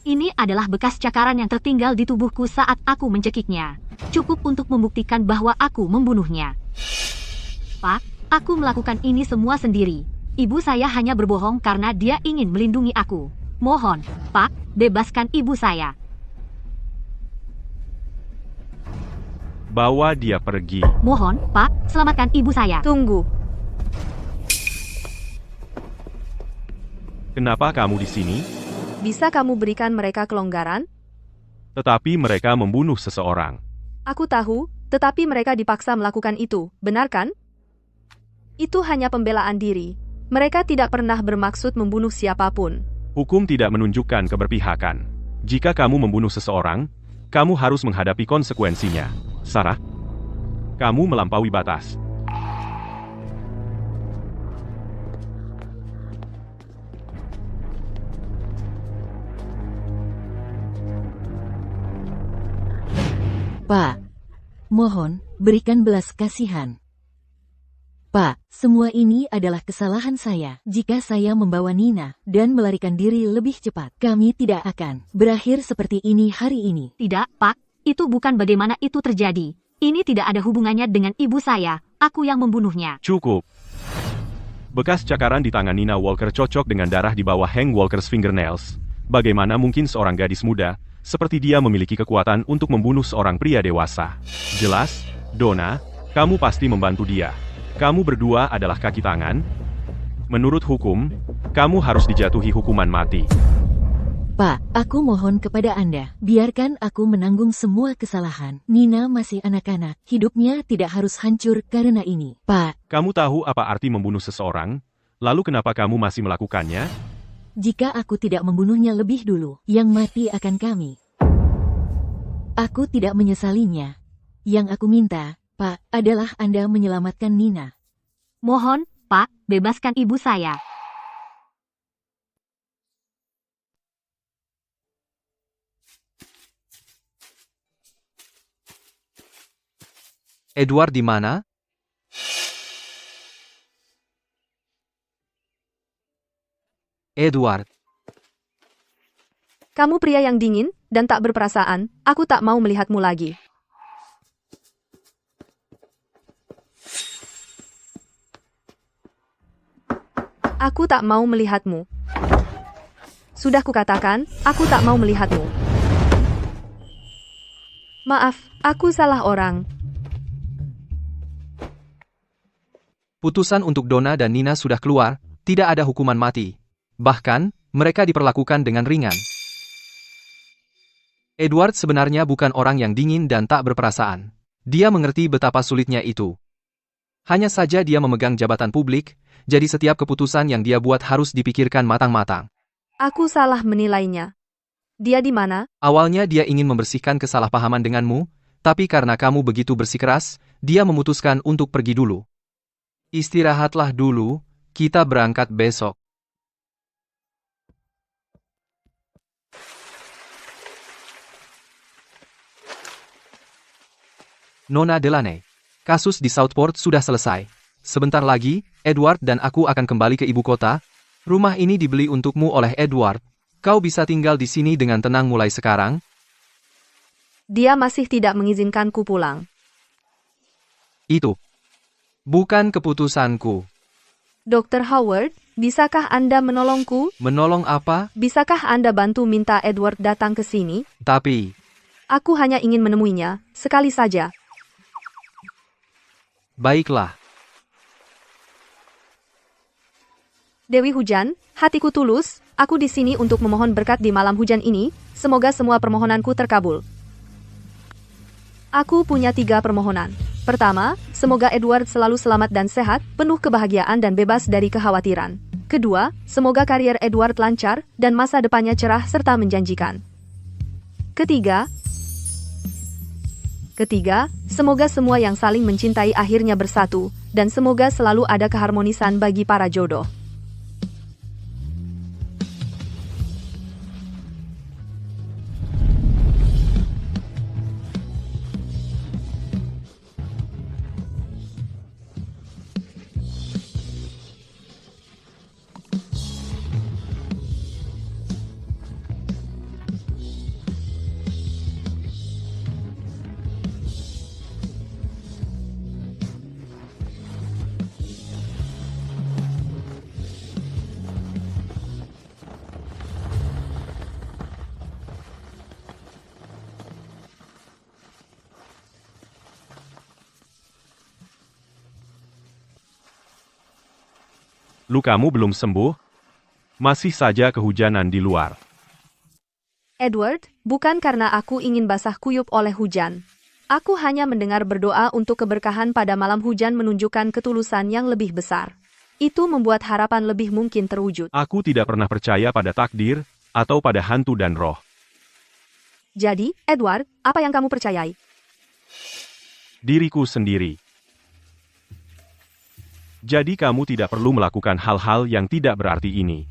Ini adalah bekas cakaran yang tertinggal di tubuhku saat aku mencekiknya. Cukup untuk membuktikan bahwa aku membunuhnya. Pak, aku melakukan ini semua sendiri. Ibu saya hanya berbohong karena dia ingin melindungi aku. Mohon, Pak, bebaskan ibu saya. Bawa dia pergi. Mohon, Pak, selamatkan ibu saya. Tunggu. Kenapa kamu di sini? Bisa kamu berikan mereka kelonggaran? Tetapi mereka membunuh seseorang. Aku tahu, tetapi mereka dipaksa melakukan itu, benar kan? Itu hanya pembelaan diri. Mereka tidak pernah bermaksud membunuh siapapun. Hukum tidak menunjukkan keberpihakan. Jika kamu membunuh seseorang, kamu harus menghadapi konsekuensinya. Sarah? Kamu melampaui batas. Pak, mohon, berikan belas kasihan. Pak, semua ini adalah kesalahan saya. Jika saya membawa Nina dan melarikan diri lebih cepat, kami tidak akan berakhir seperti ini hari ini. Tidak, Pak. Itu bukan bagaimana itu terjadi. Ini tidak ada hubungannya dengan ibu saya. Aku yang membunuhnya. Cukup. Bekas cakaran di tangan Nina Walker cocok dengan darah di bawah Hank Walker's fingernails. Bagaimana mungkin seorang gadis muda seperti dia memiliki kekuatan untuk membunuh seorang pria dewasa? Jelas, Donna, kamu pasti membantu dia. Kamu berdua adalah kaki tangan. Menurut hukum, kamu harus dijatuhi hukuman mati. Pak, aku mohon kepada Anda, biarkan aku menanggung semua kesalahan. Nina masih anak-anak, hidupnya tidak harus hancur karena ini. Pak, Kamu tahu apa arti membunuh seseorang? Lalu kenapa kamu masih melakukannya? jika aku tidak membunuhnya lebih dulu, yang mati akan kami. Aku tidak menyesalinya. Yang aku minta, Pak, adalah Anda menyelamatkan Nina. Mohon, Pak, bebaskan ibu saya. Edward di mana? Edward, Kamu pria yang dingin dan tak berperasaan, aku tak mau melihatmu lagi. Aku tak mau melihatmu. Sudah kukatakan, aku tak mau melihatmu. Maaf, aku salah orang. putusan untuk Donna dan Nina sudah keluar, tidak ada hukuman mati. Bahkan, mereka diperlakukan dengan ringan. Edward sebenarnya bukan orang yang dingin dan tak berperasaan. Dia mengerti betapa sulitnya itu. Hanya saja dia memegang jabatan publik, jadi setiap keputusan yang dia buat harus dipikirkan matang-matang. Aku salah menilainya. Dia di mana? Awalnya dia ingin membersihkan kesalahpahaman denganmu, tapi karena kamu begitu bersikeras, dia memutuskan untuk pergi dulu. Istirahatlah dulu, kita berangkat besok. Nona Delaney, kasus di Southport sudah selesai. Sebentar lagi, Edward dan aku akan kembali ke ibu kota. Rumah ini dibeli untukmu oleh Edward. Kau bisa tinggal di sini dengan tenang mulai sekarang. Dia masih tidak mengizinkanku pulang. Itu bukan keputusanku. Dr. Howard, bisakah Anda menolongku? Menolong apa? Bisakah Anda bantu minta Edward datang ke sini? Tapi, Aku hanya ingin menemuinya, sekali saja. baiklah. Dewi Hujan, hatiku tulus, aku di sini untuk memohon berkat di malam hujan ini, semoga semua permohonanku terkabul. Aku punya 3 permohonan. Pertama, semoga Edward selalu selamat dan sehat, penuh kebahagiaan dan bebas dari kekhawatiran. Kedua, semoga karier Edward lancar, dan masa depannya cerah serta menjanjikan. Ketiga, semoga semua yang saling mencintai akhirnya bersatu, dan semoga selalu ada keharmonisan bagi para jodoh. Lukamu belum sembuh? Masih saja kehujanan di luar. Edward, bukan karena aku ingin basah kuyup oleh hujan. Aku hanya mendengar berdoa untuk keberkahan pada malam hujan menunjukkan ketulusan yang lebih besar. Itu membuat harapan lebih mungkin terwujud. Aku tidak pernah percaya pada takdir, atau pada hantu dan roh. Jadi, Edward, apa yang kamu percayai? diriku sendiri. Jadi kamu tidak perlu melakukan hal-hal yang tidak berarti ini.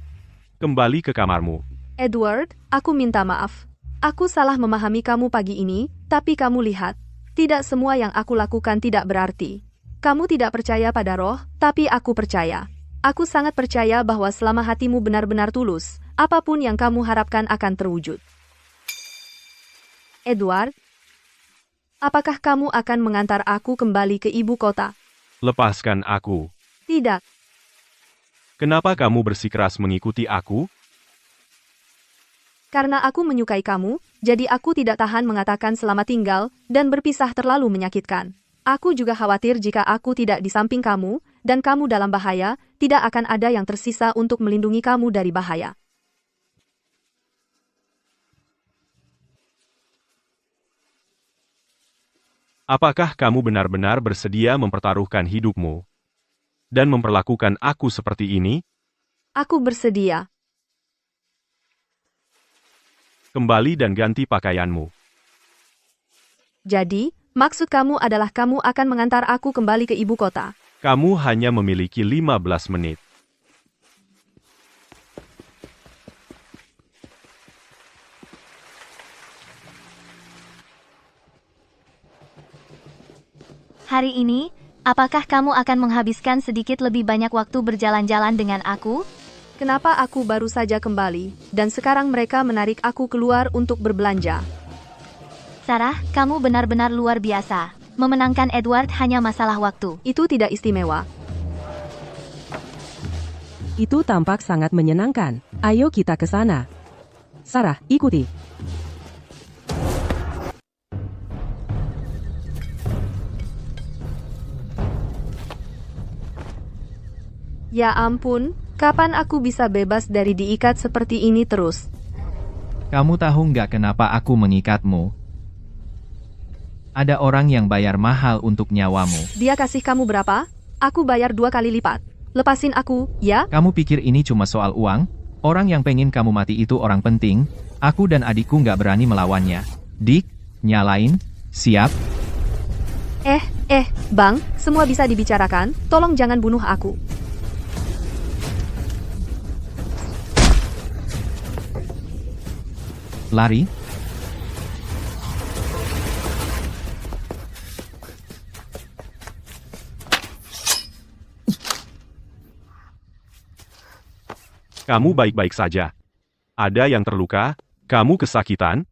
Kembali ke kamarmu. Edward, aku minta maaf. Aku salah memahami kamu pagi ini, tapi kamu lihat. Tidak semua yang aku lakukan tidak berarti. Kamu tidak percaya pada roh, tapi aku percaya. Aku sangat percaya bahwa selama hatimu benar-benar tulus, apapun yang kamu harapkan akan terwujud. Edward, apakah kamu akan mengantar aku kembali ke ibu kota? Lepaskan aku. Tidak. Kenapa kamu bersikeras mengikuti aku? Karena aku menyukai kamu, jadi aku tidak tahan mengatakan selamat tinggal, dan berpisah terlalu menyakitkan. Aku juga khawatir jika aku tidak di samping kamu, dan kamu dalam bahaya, tidak akan ada yang tersisa untuk melindungi kamu dari bahaya. Apakah kamu benar-benar bersedia mempertaruhkan hidupmu dan memperlakukan aku seperti ini? Aku bersedia. Kembali dan ganti pakaianmu. Jadi, maksud kamu adalah kamu akan mengantar aku kembali ke ibu kota? Kamu hanya memiliki 15 menit. Hari ini, apakah kamu akan menghabiskan sedikit lebih banyak waktu berjalan-jalan dengan aku? Kenapa aku baru saja kembali, dan sekarang mereka menarik aku keluar untuk berbelanja? Sarah, kamu benar-benar luar biasa. Memenangkan Edward hanya masalah waktu. Itu tidak istimewa. Itu tampak sangat menyenangkan. Ayo kita ke sana. Sarah, ikuti. Ya ampun, kapan aku bisa bebas dari diikat seperti ini terus? Kamu tahu nggak kenapa aku mengikatmu? Ada orang yang bayar mahal untuk nyawamu. Dia kasih kamu berapa? Aku bayar 2 kali lipat. Lepasin aku, ya? Kamu pikir ini cuma soal uang? Orang yang pengen kamu mati itu orang penting. Aku dan adikku nggak berani melawannya. Dick, nyalain, siap? Bang, semua bisa dibicarakan, tolong jangan bunuh aku. Lari? Kamu baik-baik saja. Ada yang terluka? Kamu kesakitan?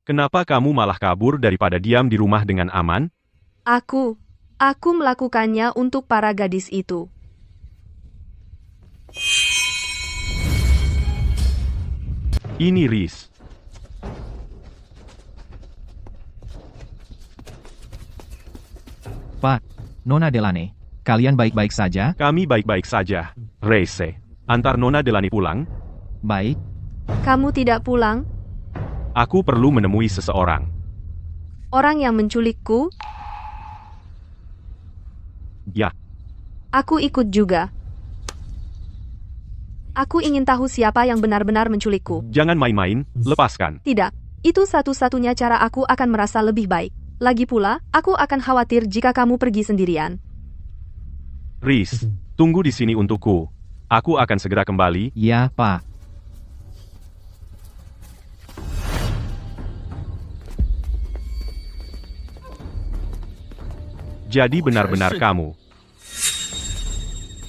Kenapa kamu malah kabur daripada diam di rumah dengan aman? Aku melakukannya untuk para gadis itu. Ini Rhys. Pak, Nona Delaney, kalian baik-baik saja? Kami baik-baik saja. Rese, antar Nona Delaney pulang. Baik. Kamu tidak pulang? Aku perlu menemui seseorang. Orang yang menculikku? Ya. Aku ikut juga. Aku ingin tahu siapa yang benar-benar menculikku. Jangan main-main, lepaskan. Tidak, itu satu-satunya cara aku akan merasa lebih baik. Lagi pula, aku akan khawatir jika kamu pergi sendirian. Rhys, tunggu di sini untukku. Aku akan segera kembali. Ya, Pak. Jadi benar-benar kamu.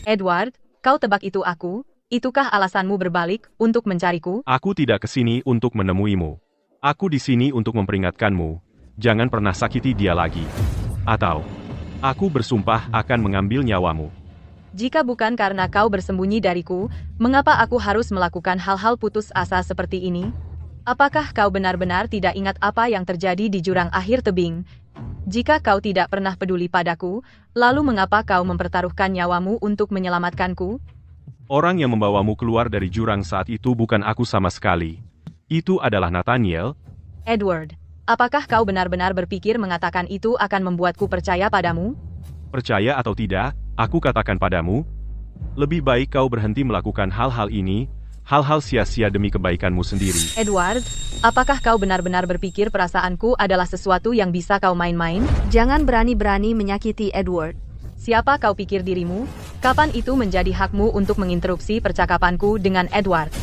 Edward, kau tebak itu aku? Itukah alasanmu berbalik untuk mencariku? Aku tidak ke sini untuk menemuimu. Aku di sini untuk memperingatkanmu. Jangan pernah sakiti dia lagi. Atau, aku bersumpah akan mengambil nyawamu. Jika bukan karena kau bersembunyi dariku, mengapa aku harus melakukan hal-hal putus asa seperti ini? Apakah kau benar-benar tidak ingat apa yang terjadi di jurang akhir tebing? Jika kau tidak pernah peduli padaku, lalu mengapa kau mempertaruhkan nyawamu untuk menyelamatkanku? Orang yang membawamu keluar dari jurang saat itu bukan aku sama sekali. Itu adalah Nathaniel. Edward, apakah kau benar-benar berpikir mengatakan itu akan membuatku percaya padamu? Percaya atau tidak, aku katakan padamu, lebih baik kau berhenti melakukan hal-hal ini, hal-hal sia-sia demi kebaikanmu sendiri. Edward, Apakah kau benar-benar berpikir perasaanku adalah sesuatu yang bisa kau main-main? Jangan berani-berani menyakiti Edward. Siapa kau pikir dirimu? Kapan itu menjadi hakmu untuk menginterupsi percakapanku dengan Edward?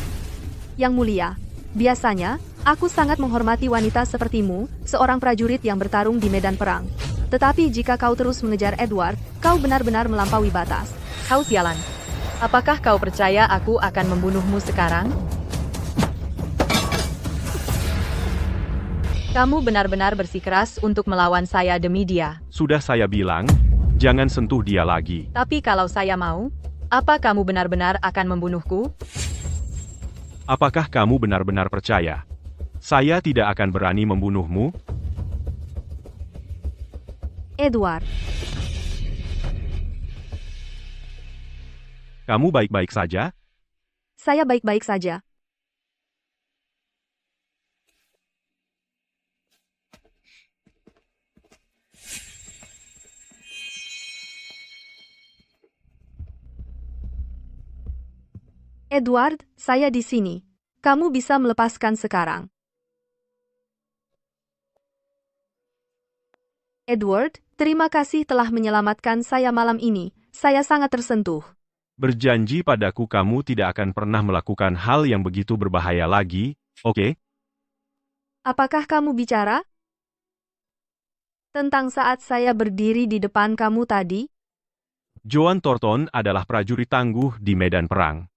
Yang mulia, biasanya, aku sangat menghormati wanita sepertimu, seorang prajurit yang bertarung di medan perang. Tetapi jika kau terus mengejar Edward, kau benar-benar melampaui batas. Kau sialan. Apakah kau percaya aku akan membunuhmu sekarang? Kamu benar-benar bersikeras untuk melawan saya demi dia. Sudah saya bilang, jangan sentuh dia lagi. Tapi kalau saya mau, apa kamu benar-benar akan membunuhku? Apakah kamu benar-benar percaya? Saya tidak akan berani membunuhmu? Edward, Kamu baik-baik saja? saya baik-baik saja. Edward, saya di sini. Kamu bisa melepaskan sekarang. Edward, terima kasih telah menyelamatkan saya malam ini. Saya sangat tersentuh. Berjanji padaku kamu tidak akan pernah melakukan hal yang begitu berbahaya lagi, oke? Apakah kamu bicara tentang saat saya berdiri di depan kamu tadi? Joan Thornton adalah prajurit tangguh di medan perang.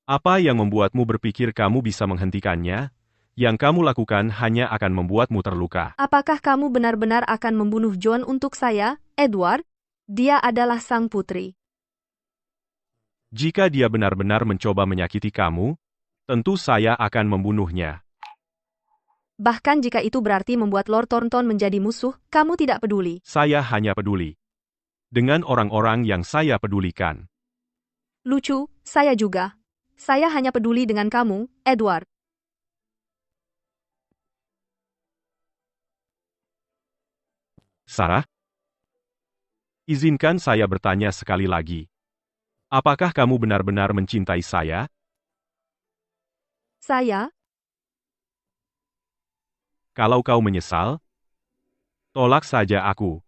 Apa yang membuatmu berpikir kamu bisa menghentikannya? Yang kamu lakukan hanya akan membuatmu terluka. Apakah kamu benar-benar akan membunuh John untuk saya, Edward? Dia adalah sang putri. Jika dia benar-benar mencoba menyakiti kamu, tentu saya akan membunuhnya. Bahkan jika itu berarti membuat Lord Thornton menjadi musuh, kamu tidak peduli. Saya hanya peduli dengan orang-orang yang saya pedulikan. Lucu, saya juga. Saya hanya peduli dengan kamu, Edward. Sarah? Izinkan saya bertanya sekali lagi. Apakah kamu benar-benar mencintai saya? Saya? Kalau kau menyesal, tolak saja aku.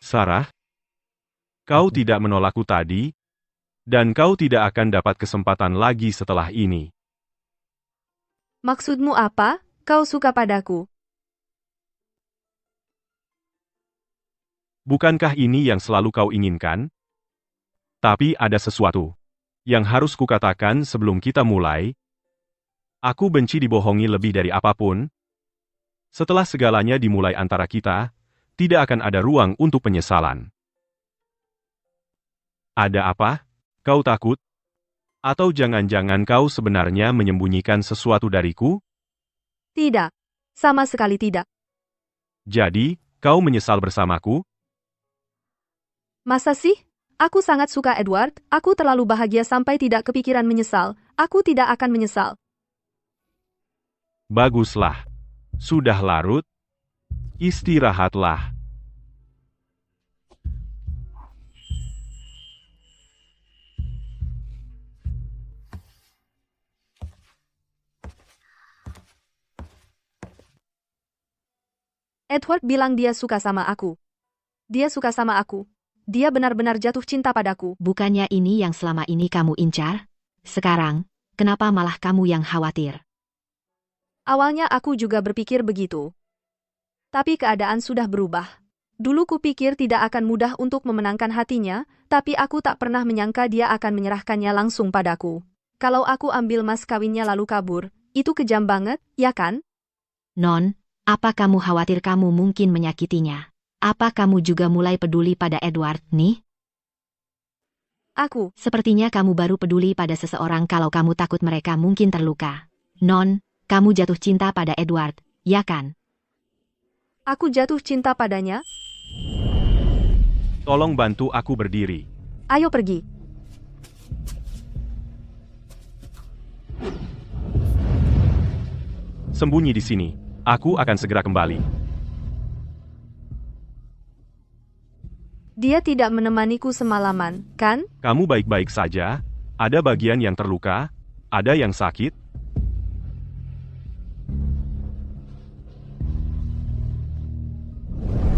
Sarah, kau tidak menolakku tadi, dan kau tidak akan dapat kesempatan lagi setelah ini. Maksudmu apa? Kau suka padaku? Bukankah ini yang selalu kau inginkan? Tapi ada sesuatu yang harus kukatakan sebelum kita mulai. Aku benci dibohongi lebih dari apapun. Setelah segalanya dimulai antara kita, tidak akan ada ruang untuk penyesalan. Ada apa? Kau takut? Atau jangan-jangan kau sebenarnya menyembunyikan sesuatu dariku? Tidak. Sama sekali tidak. Jadi, kau menyesal bersamaku? Masa sih? Aku sangat suka Edward, aku terlalu bahagia sampai tidak kepikiran menyesal. Aku tidak akan menyesal. Baguslah. Sudah larut? Istirahatlah. Edward bilang dia suka sama aku. Dia suka sama aku. Dia benar-benar jatuh cinta padaku. Bukannya ini yang selama ini kamu incar? Sekarang, kenapa malah kamu yang khawatir? Awalnya aku juga berpikir begitu. Tapi keadaan sudah berubah. Dulu kupikir tidak akan mudah untuk memenangkan hatinya, tapi aku tak pernah menyangka dia akan menyerahkannya langsung padaku. Kalau aku ambil mas kawinnya lalu kabur, itu kejam banget, ya kan? Non, apa kamu khawatir kamu mungkin menyakitinya? Apa kamu juga mulai peduli pada Edward, nih? Aku. Sepertinya kamu baru peduli pada seseorang kalau kamu takut mereka mungkin terluka. Non, kamu jatuh cinta pada Edward, ya kan? Aku jatuh cinta padanya? Tolong bantu aku berdiri. Ayo pergi. Sembunyi di sini. Aku akan segera kembali. Dia tidak menemaniku semalaman, kan? Kamu baik-baik saja? Ada bagian yang terluka? Ada yang sakit?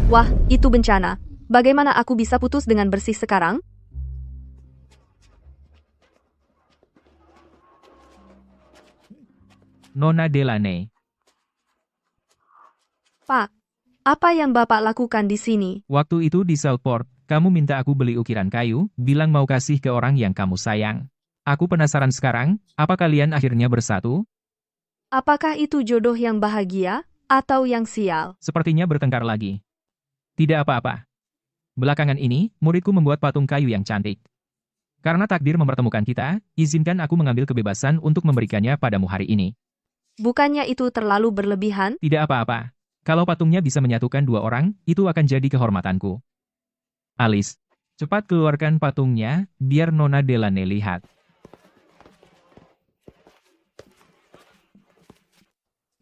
Wah, itu bencana. Bagaimana aku bisa putus dengan bersih sekarang? Nona Delaney. Pak, apa yang Bapak lakukan di sini? Waktu itu di Southport, kamu minta aku beli ukiran kayu, bilang mau kasih ke orang yang kamu sayang. Aku penasaran sekarang, apa kalian akhirnya bersatu? Apakah itu jodoh yang bahagia, atau yang sial? Sepertinya bertengkar lagi. Tidak apa-apa. Belakangan ini, muridku membuat patung kayu yang cantik. Karena takdir mempertemukan kita, izinkan aku mengambil kebebasan untuk memberikannya padamu hari ini. Bukannya itu terlalu berlebihan? Tidak apa-apa. Kalau patungnya bisa menyatukan dua orang, itu akan jadi kehormatanku. Alice, cepat keluarkan patungnya, biar Nona Delaney lihat.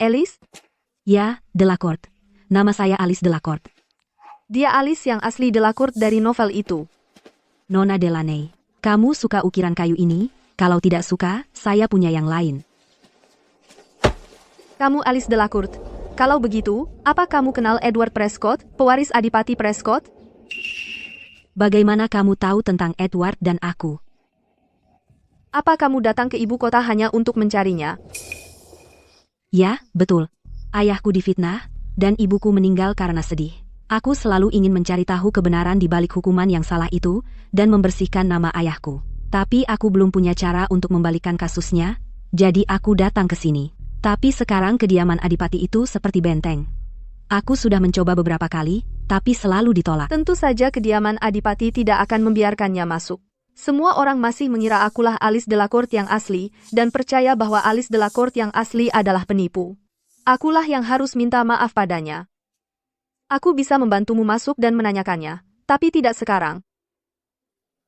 Alice? Ya, Delacourt. Nama saya Alice Delacourt. Dia Alice yang asli Delacourt dari novel itu. Nona Delaney, kamu suka ukiran kayu ini? Kalau tidak suka, saya punya yang lain. Kamu Alice Delacourt. Kalau begitu, apa kamu kenal Edward Prescott, pewaris Adipati Prescott? Bagaimana kamu tahu tentang Edward dan aku? Apa kamu datang ke ibu kota hanya untuk mencarinya? Ya, betul. Ayahku difitnah, dan ibuku meninggal karena sedih. Aku selalu ingin mencari tahu kebenaran di balik hukuman yang salah itu, dan membersihkan nama ayahku. Tapi aku belum punya cara untuk membalikkan kasusnya, jadi aku datang ke sini. Tapi sekarang kediaman Adipati itu seperti benteng. Aku sudah mencoba beberapa kali, tapi selalu ditolak. Tentu saja kediaman Adipati tidak akan membiarkannya masuk. Semua orang masih mengira akulah Alice Delacourt yang asli, dan percaya bahwa Alice Delacourt yang asli adalah penipu. Akulah yang harus minta maaf padanya. Aku bisa membantumu masuk dan menanyakannya, tapi tidak sekarang.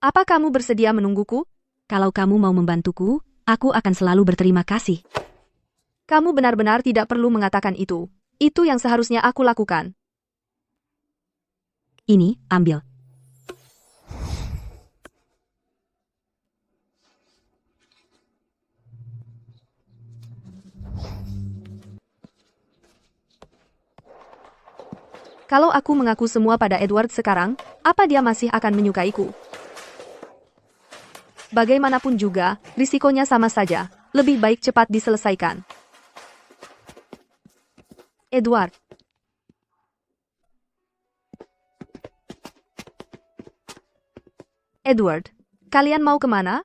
Apa kamu bersedia menungguku? Kalau kamu mau membantuku, aku akan selalu berterima kasih. Kamu benar-benar tidak perlu mengatakan itu. Itu yang seharusnya aku lakukan. Ini, ambil. Kalau aku mengaku semua pada Edward sekarang, apa dia masih akan menyukaiku? Bagaimanapun juga, risikonya sama saja. Lebih baik cepat diselesaikan. Edward. Edward, kalian mau kemana?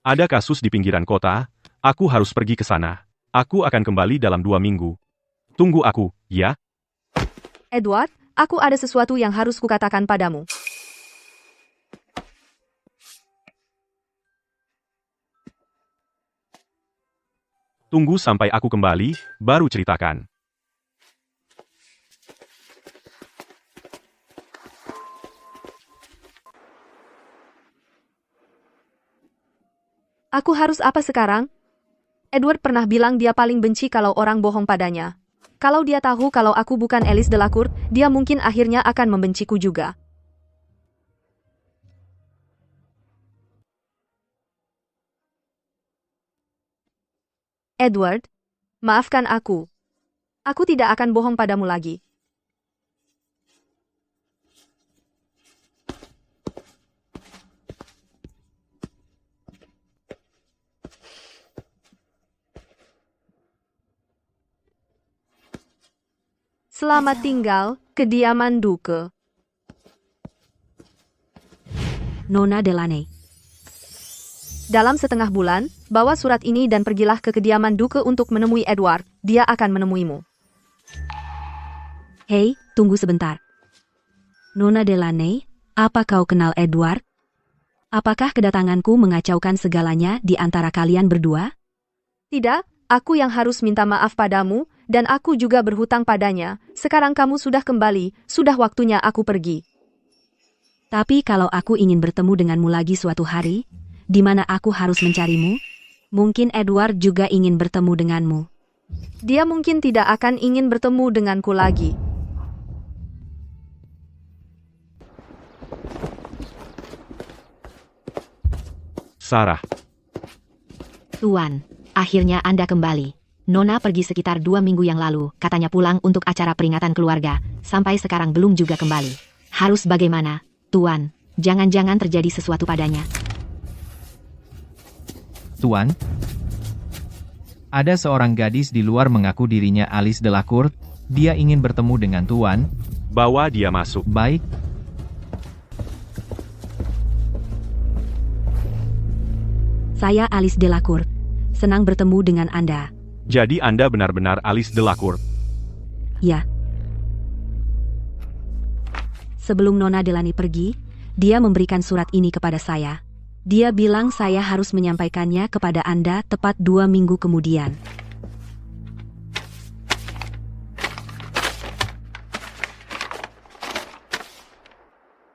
Ada kasus di pinggiran kota, aku harus pergi ke sana. Aku akan kembali dalam 2 minggu. Tunggu aku, ya? Edward, aku ada sesuatu yang harus kukatakan padamu. Tunggu sampai aku kembali, baru ceritakan. Aku harus apa sekarang? Edward pernah bilang dia paling benci kalau orang bohong padanya. Kalau dia tahu kalau aku bukan Alice Delacourt, dia mungkin akhirnya akan membenciku juga. Edward, maafkan aku. Aku tidak akan bohong padamu lagi. Selamat tinggal, kediaman Duke. Nona Delaney. Dalam setengah bulan, bawa surat ini dan pergilah ke kediaman Duke untuk menemui Edward. Dia akan menemuimu. Hei, tunggu sebentar. Nona Delaney, apa kau kenal Edward? Apakah kedatanganku mengacaukan segalanya di antara kalian berdua? Tidak, aku yang harus minta maaf padamu, dan aku juga berhutang padanya. Sekarang kamu sudah kembali, sudah waktunya aku pergi. Tapi kalau aku ingin bertemu denganmu lagi suatu hari, di mana aku harus mencarimu, mungkin Edward juga ingin bertemu denganmu. Dia mungkin tidak akan ingin bertemu denganku lagi. Sarah. Tuan, akhirnya Anda kembali. Nona pergi sekitar 2 minggu yang lalu, katanya pulang untuk acara peringatan keluarga, sampai sekarang belum juga kembali. Harus bagaimana, Tuan? Jangan-jangan terjadi sesuatu padanya. Tuan, ada seorang gadis di luar mengaku dirinya Alice Delacour. Dia ingin bertemu dengan Tuan. Bawa dia masuk. Baik. Saya Alice Delacour. Senang bertemu dengan Anda. Jadi Anda benar-benar Alice Delacour? Ya. Sebelum Nona Delany pergi, dia memberikan surat ini kepada saya. Dia bilang saya harus menyampaikannya kepada Anda tepat 2 minggu kemudian.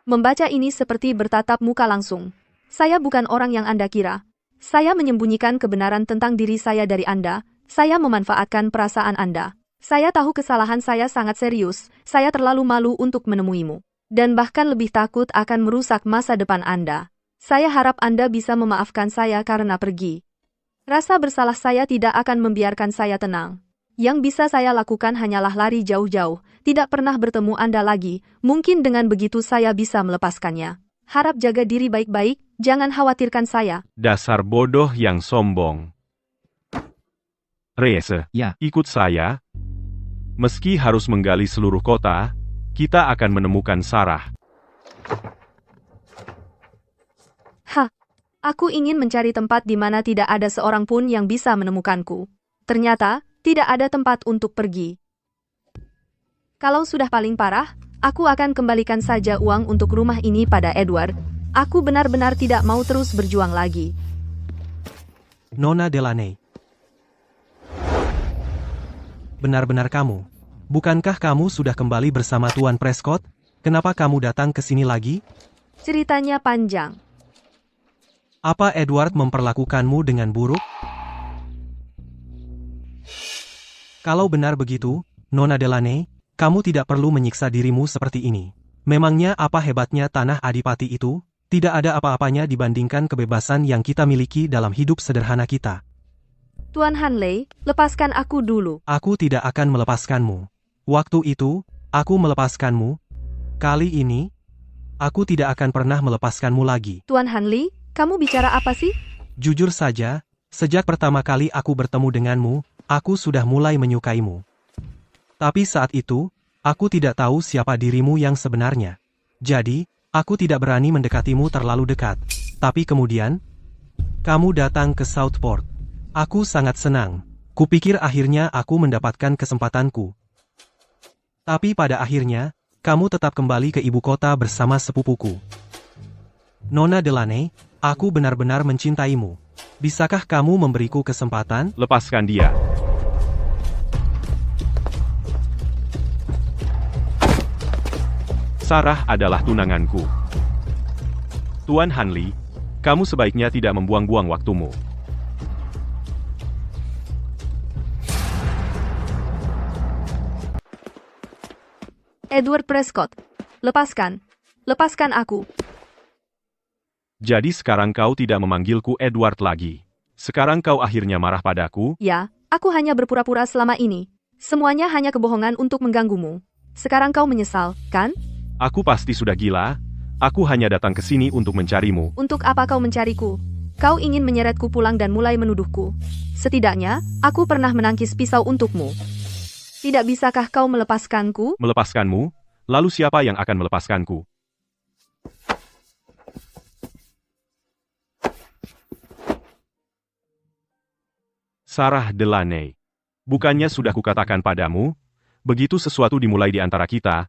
Membaca ini seperti bertatap muka langsung. Saya bukan orang yang Anda kira. Saya menyembunyikan kebenaran tentang diri saya dari Anda. Saya memanfaatkan perasaan Anda. Saya tahu kesalahan saya sangat serius. Saya terlalu malu untuk menemuimu. Dan bahkan lebih takut akan merusak masa depan Anda. Saya harap Anda bisa memaafkan saya karena pergi. Rasa bersalah saya tidak akan membiarkan saya tenang. Yang bisa saya lakukan hanyalah lari jauh-jauh, tidak pernah bertemu Anda lagi. Mungkin dengan begitu saya bisa melepaskannya. Harap jaga diri baik-baik, jangan khawatirkan saya. Dasar bodoh yang sombong. Reese, Ya. ikut saya. Meski harus menggali seluruh kota, kita akan menemukan Sarah. Aku ingin mencari tempat di mana tidak ada seorang pun yang bisa menemukanku. Ternyata, tidak ada tempat untuk pergi. Kalau sudah paling parah, aku akan kembalikan saja uang untuk rumah ini pada Edward. Aku benar-benar tidak mau terus berjuang lagi. Nona Delany. Benar-benar kamu. Bukankah kamu sudah kembali bersama Tuan Prescott? Kenapa kamu datang ke sini lagi? Ceritanya panjang. Apa Edward memperlakukanmu dengan buruk? Kalau benar begitu, Nona Delany, kamu tidak perlu menyiksa dirimu seperti ini. Memangnya apa hebatnya tanah adipati itu? Tidak ada apa-apanya dibandingkan kebebasan yang kita miliki dalam hidup sederhana kita. Tuan Hanley, lepaskan aku dulu. Aku tidak akan melepaskanmu. Waktu itu, aku melepaskanmu. Kali ini, aku tidak akan pernah melepaskanmu lagi. Tuan Hanley, kamu bicara apa sih? Jujur saja, sejak pertama kali aku bertemu denganmu, aku sudah mulai menyukaimu. Tapi saat itu, aku tidak tahu siapa dirimu yang sebenarnya. Jadi, aku tidak berani mendekatimu terlalu dekat. Tapi kemudian, kamu datang ke Southport. Aku sangat senang. Kupikir akhirnya aku mendapatkan kesempatanku. Tapi pada akhirnya, kamu tetap kembali ke ibu kota bersama sepupuku. Nona Delany, aku benar-benar mencintaimu. Bisakah kamu memberiku kesempatan? Lepaskan dia. Sarah adalah tunanganku. Tuan Hanley, kamu sebaiknya tidak membuang-buang waktumu. Edward Prescott, lepaskan. Lepaskan aku. Jadi sekarang kau tidak memanggilku Edward lagi. Sekarang kau akhirnya marah padaku? Ya, aku hanya berpura-pura selama ini. Semuanya hanya kebohongan untuk mengganggumu. Sekarang kau menyesal, kan? Aku pasti sudah gila. Aku hanya datang ke sini untuk mencarimu. Untuk apa kau mencariku? Kau ingin menyeretku pulang dan mulai menuduhku. Setidaknya, aku pernah menangkis pisau untukmu. Tidak bisakah kau melepaskanku? Melepaskanmu? Lalu siapa yang akan melepaskanku? Sarah Delany. Bukannya sudah kukatakan padamu, begitu sesuatu dimulai di antara kita,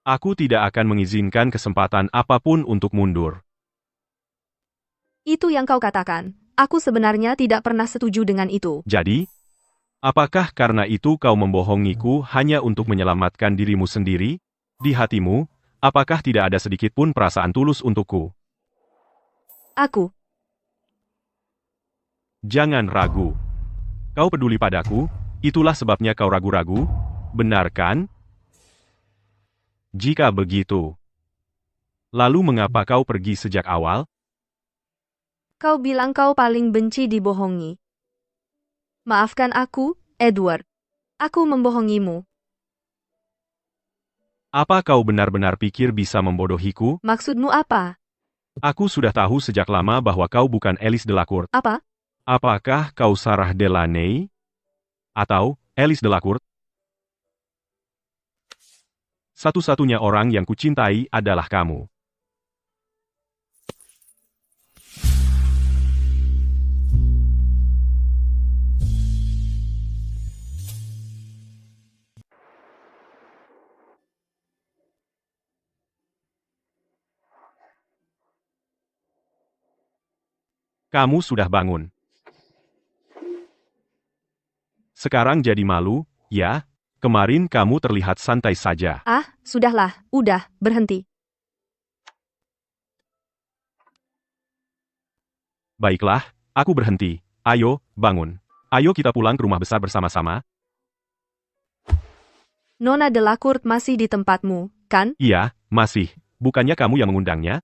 aku tidak akan mengizinkan kesempatan apapun untuk mundur. Itu yang kau katakan. Aku sebenarnya tidak pernah setuju dengan itu. Jadi, apakah karena itu kau membohongiku hanya untuk menyelamatkan dirimu sendiri? Di hatimu, apakah tidak ada sedikit pun perasaan tulus untukku? Aku. Jangan ragu. Kau peduli padaku, itulah sebabnya kau ragu-ragu, benar kan? Jika begitu, lalu mengapa kau pergi sejak awal? Kau bilang kau paling benci dibohongi. Maafkan aku, Edward. Aku membohongimu. Apa kau benar-benar pikir bisa membodohiku? Maksudmu apa? Aku sudah tahu sejak lama bahwa kau bukan Alice Delacourt. Apa? Apakah kau Sarah Delaney? Atau Alice Delacourt? Satu-satunya orang yang kucintai adalah kamu. Kamu sudah bangun. Sekarang jadi malu, ya? Kemarin kamu terlihat santai saja. Ah, sudahlah, udah, berhenti. Baiklah, aku berhenti. Ayo, bangun. Ayo kita pulang ke rumah besar bersama-sama. Nona Delacourt masih di tempatmu, kan? Iya, masih. Bukannya kamu yang mengundangnya?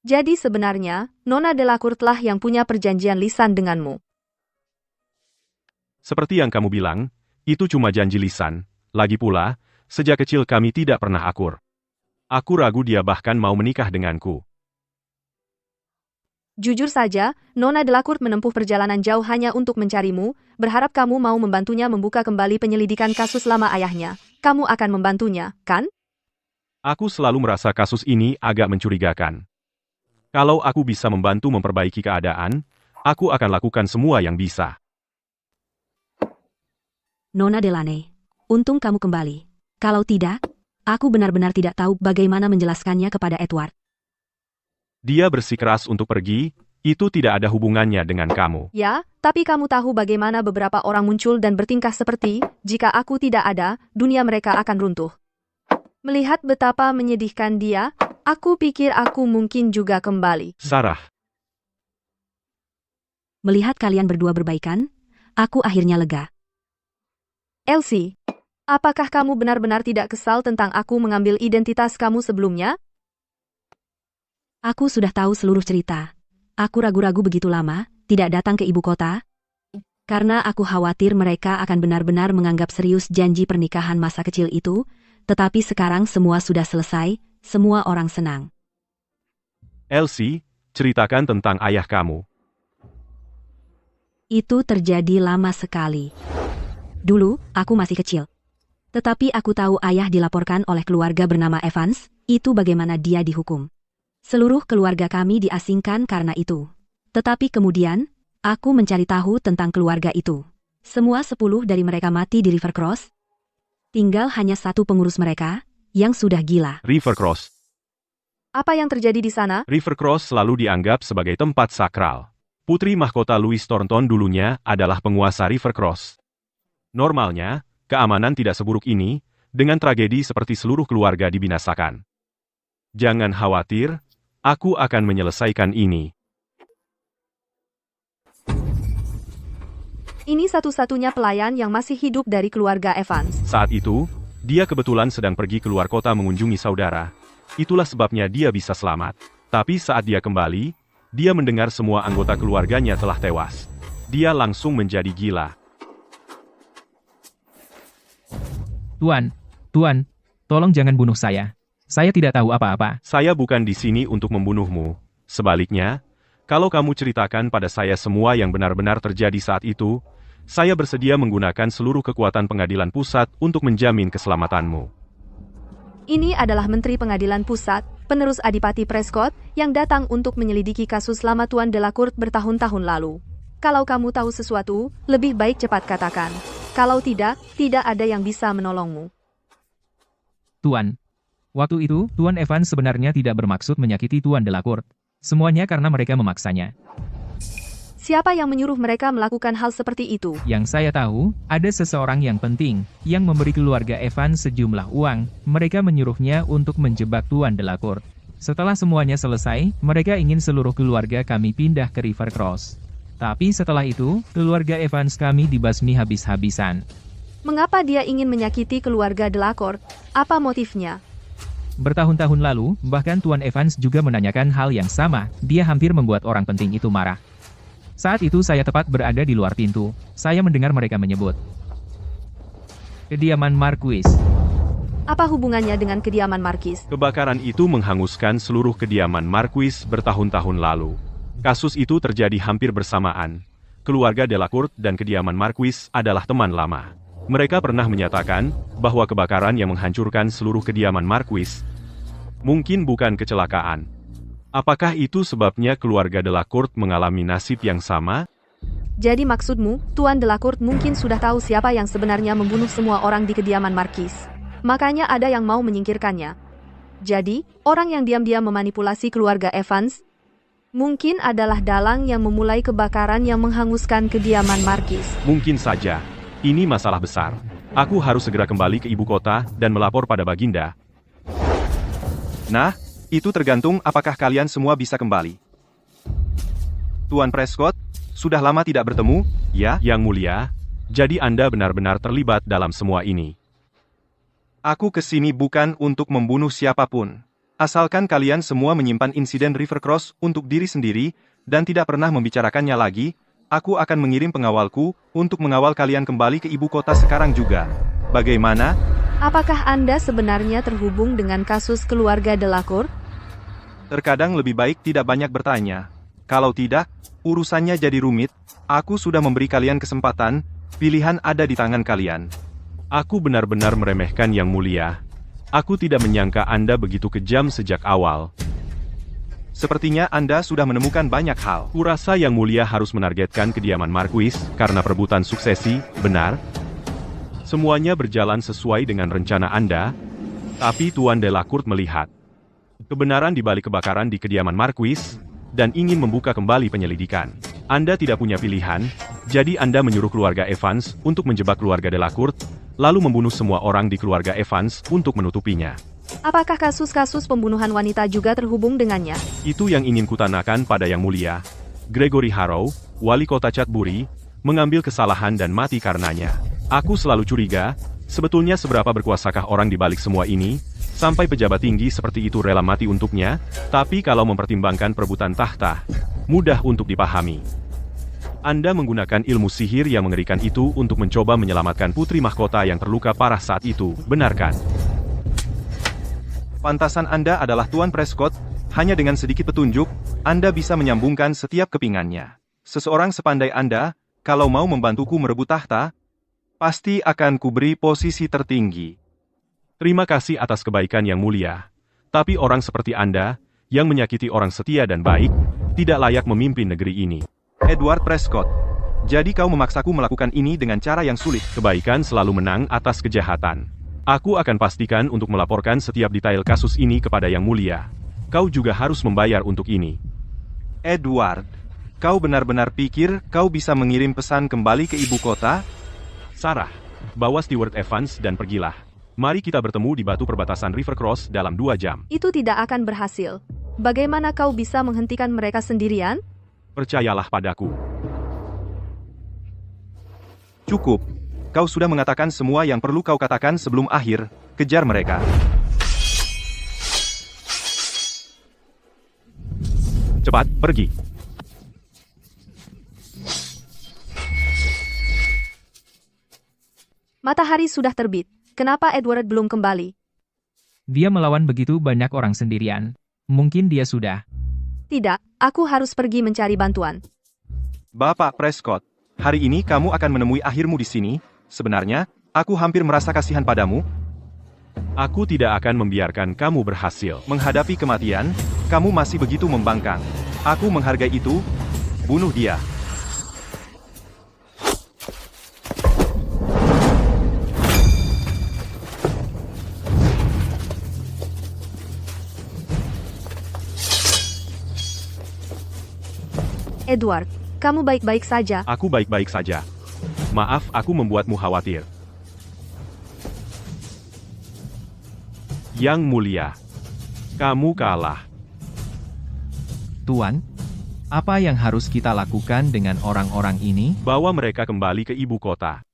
Jadi sebenarnya, Nona Delacourt lah yang punya perjanjian lisan denganmu. Seperti yang kamu bilang, itu cuma janji lisan. Lagi pula, sejak kecil kami tidak pernah akur. Aku ragu dia bahkan mau menikah denganku. Jujur saja, Nona Delacourt menempuh perjalanan jauh hanya untuk mencarimu, berharap kamu mau membantunya membuka kembali penyelidikan kasus lama ayahnya. Kamu akan membantunya, kan? Aku selalu merasa kasus ini agak mencurigakan. Kalau aku bisa membantu memperbaiki keadaan, aku akan lakukan semua yang bisa. Nona Delaney, untung kamu kembali. Kalau tidak, aku benar-benar tidak tahu bagaimana menjelaskannya kepada Edward. Dia bersikeras untuk pergi, itu tidak ada hubungannya dengan kamu. Ya, tapi kamu tahu bagaimana beberapa orang muncul dan bertingkah seperti, jika aku tidak ada, dunia mereka akan runtuh. Melihat betapa menyedihkan dia, aku pikir aku mungkin juga kembali. Sarah. Melihat kalian berdua berbaikan, aku akhirnya lega. Elsie, apakah kamu benar-benar tidak kesal tentang aku mengambil identitas kamu sebelumnya? Aku sudah tahu seluruh cerita. Aku ragu-ragu begitu lama, tidak datang ke ibu kota, karena aku khawatir mereka akan benar-benar menganggap serius janji pernikahan masa kecil itu, tetapi sekarang semua sudah selesai, semua orang senang. Elsie, ceritakan tentang ayah kamu. Itu terjadi lama sekali. Dulu, aku masih kecil. Tetapi aku tahu ayah dilaporkan oleh keluarga bernama Evans, itu bagaimana dia dihukum. Seluruh keluarga kami diasingkan karena itu. Tetapi kemudian, aku mencari tahu tentang keluarga itu. Semua 10 dari mereka mati di River Cross. Tinggal hanya satu pengurus mereka, yang sudah gila. River Cross. Apa yang terjadi di sana? River Cross selalu dianggap sebagai tempat sakral. Putri mahkota Louis Thornton dulunya adalah penguasa River Cross. Normalnya, keamanan tidak seburuk ini, dengan tragedi seperti seluruh keluarga dibinasakan. Jangan khawatir, aku akan menyelesaikan ini. Ini satu-satunya pelayan yang masih hidup dari keluarga Evans. Saat itu, dia kebetulan sedang pergi keluar kota mengunjungi saudara. Itulah sebabnya dia bisa selamat. Tapi saat dia kembali, dia mendengar semua anggota keluarganya telah tewas. Dia langsung menjadi gila. Tuan, tolong jangan bunuh saya. Saya tidak tahu apa-apa. Saya bukan di sini untuk membunuhmu. Sebaliknya, kalau kamu ceritakan pada saya semua yang benar-benar terjadi saat itu, saya bersedia menggunakan seluruh kekuatan pengadilan pusat untuk menjamin keselamatanmu. Ini adalah Menteri Pengadilan Pusat, penerus Adipati Prescott, yang datang untuk menyelidiki kasus lama Tuan Delacourt bertahun-tahun lalu. Kalau kamu tahu sesuatu, lebih baik cepat katakan. Kalau tidak, tidak ada yang bisa menolongmu. Tuan, waktu itu, Tuan Evans sebenarnya tidak bermaksud menyakiti Tuan Delacourt. Semuanya karena mereka memaksanya. Siapa yang menyuruh mereka melakukan hal seperti itu? Yang saya tahu, ada seseorang yang penting, yang memberi keluarga Evans sejumlah uang. Mereka menyuruhnya untuk menjebak Tuan Delacourt. Setelah semuanya selesai, mereka ingin seluruh keluarga kami pindah ke River Cross. Tapi setelah itu, keluarga Evans kami dibasmi habis-habisan. Mengapa dia ingin menyakiti keluarga Delacourt? Apa motifnya? Bertahun-tahun lalu, bahkan Tuan Evans juga menanyakan hal yang sama. Dia hampir membuat orang penting itu marah. Saat itu saya tepat berada di luar pintu. Saya mendengar mereka menyebut kediaman Marquis. Apa hubungannya dengan kediaman Markis? Kebakaran itu menghanguskan seluruh kediaman Marquis bertahun-tahun lalu. Kasus itu terjadi hampir bersamaan. Keluarga Delacourt dan kediaman Marquis adalah teman lama. Mereka pernah menyatakan bahwa kebakaran yang menghancurkan seluruh kediaman Marquis mungkin bukan kecelakaan. Apakah itu sebabnya keluarga Delacourt mengalami nasib yang sama? Jadi maksudmu, Tuan Delacourt mungkin sudah tahu siapa yang sebenarnya membunuh semua orang di kediaman Markis. Makanya ada yang mau menyingkirkannya. Jadi, orang yang diam-diam memanipulasi keluarga Evans mungkin adalah dalang yang memulai kebakaran yang menghanguskan kediaman Markis. Mungkin saja. Ini masalah besar. Aku harus segera kembali ke ibu kota dan melapor pada Baginda. Nah, itu tergantung apakah kalian semua bisa kembali. Tuan Prescott, sudah lama tidak bertemu, ya? Yang mulia, jadi Anda benar-benar terlibat dalam semua ini. Aku kesini bukan untuk membunuh siapapun. Asalkan kalian semua menyimpan insiden River Cross untuk diri sendiri, dan tidak pernah membicarakannya lagi, aku akan mengirim pengawalku untuk mengawal kalian kembali ke ibu kota sekarang juga. Bagaimana? Apakah Anda sebenarnya terhubung dengan kasus keluarga Delacourt? Terkadang lebih baik tidak banyak bertanya. Kalau tidak, urusannya jadi rumit. Aku sudah memberi kalian kesempatan, pilihan ada di tangan kalian. Aku benar-benar meremehkan Yang Mulia. Aku tidak menyangka Anda begitu kejam sejak awal. Sepertinya Anda sudah menemukan banyak hal. Kurasa Yang Mulia harus menargetkan kediaman Marquis karena perebutan suksesi, benar? Semuanya berjalan sesuai dengan rencana Anda, tapi Tuan Delacourt melihat kebenaran di balik kebakaran di kediaman Marquis, dan ingin membuka kembali penyelidikan. Anda tidak punya pilihan, jadi Anda menyuruh keluarga Evans untuk menjebak keluarga Delacourt, lalu membunuh semua orang di keluarga Evans untuk menutupinya. Apakah kasus-kasus pembunuhan wanita juga terhubung dengannya? Itu yang ingin kutanakan pada Yang Mulia. Gregory Harrow, wali kota Chatbury, mengambil kesalahan dan mati karenanya. Aku selalu curiga, sebetulnya seberapa berkuasakah orang di balik semua ini, sampai pejabat tinggi seperti itu rela mati untuknya, tapi kalau mempertimbangkan perebutan tahta, mudah untuk dipahami. Anda menggunakan ilmu sihir yang mengerikan itu untuk mencoba menyelamatkan putri mahkota yang terluka parah saat itu, benar kan? Pantasan Anda adalah Tuan Prescott, hanya dengan sedikit petunjuk, Anda bisa menyambungkan setiap kepingannya. Seseorang sepandai Anda, kalau mau membantuku merebut tahta, pasti akan kuberi posisi tertinggi. Terima kasih atas kebaikan Yang Mulia. Tapi orang seperti Anda, yang menyakiti orang setia dan baik, tidak layak memimpin negeri ini. Edward Prescott, jadi kau memaksaku melakukan ini dengan cara yang sulit. Kebaikan selalu menang atas kejahatan. Aku akan pastikan untuk melaporkan setiap detail kasus ini kepada Yang Mulia. Kau juga harus membayar untuk ini. Edward, kau benar-benar pikir kau bisa mengirim pesan kembali ke ibu kota? Sarah, bawa Stewart Evans dan pergilah. Mari kita bertemu di batu perbatasan River Cross dalam 2 jam. Itu tidak akan berhasil. Bagaimana kau bisa menghentikan mereka sendirian? Percayalah padaku. Cukup. Kau sudah mengatakan semua yang perlu kau katakan sebelum akhir. Kejar mereka. Cepat, pergi. Matahari sudah terbit. Kenapa Edward belum kembali? Dia melawan begitu banyak orang sendirian. Mungkin dia sudah. Tidak, aku harus pergi mencari bantuan. Bapak Prescott, hari ini kamu akan menemui akhirmu di sini. Sebenarnya, aku hampir merasa kasihan padamu. Aku tidak akan membiarkan kamu berhasil. Menghadapi kematian, kamu masih begitu membangkang. Aku menghargai itu. Bunuh dia. Edward, kamu baik-baik saja. Aku baik-baik saja. Maaf aku membuatmu khawatir. Yang mulia, kamu kalah. Tuan, apa yang harus kita lakukan dengan orang-orang ini? Bawa mereka kembali ke ibu kota.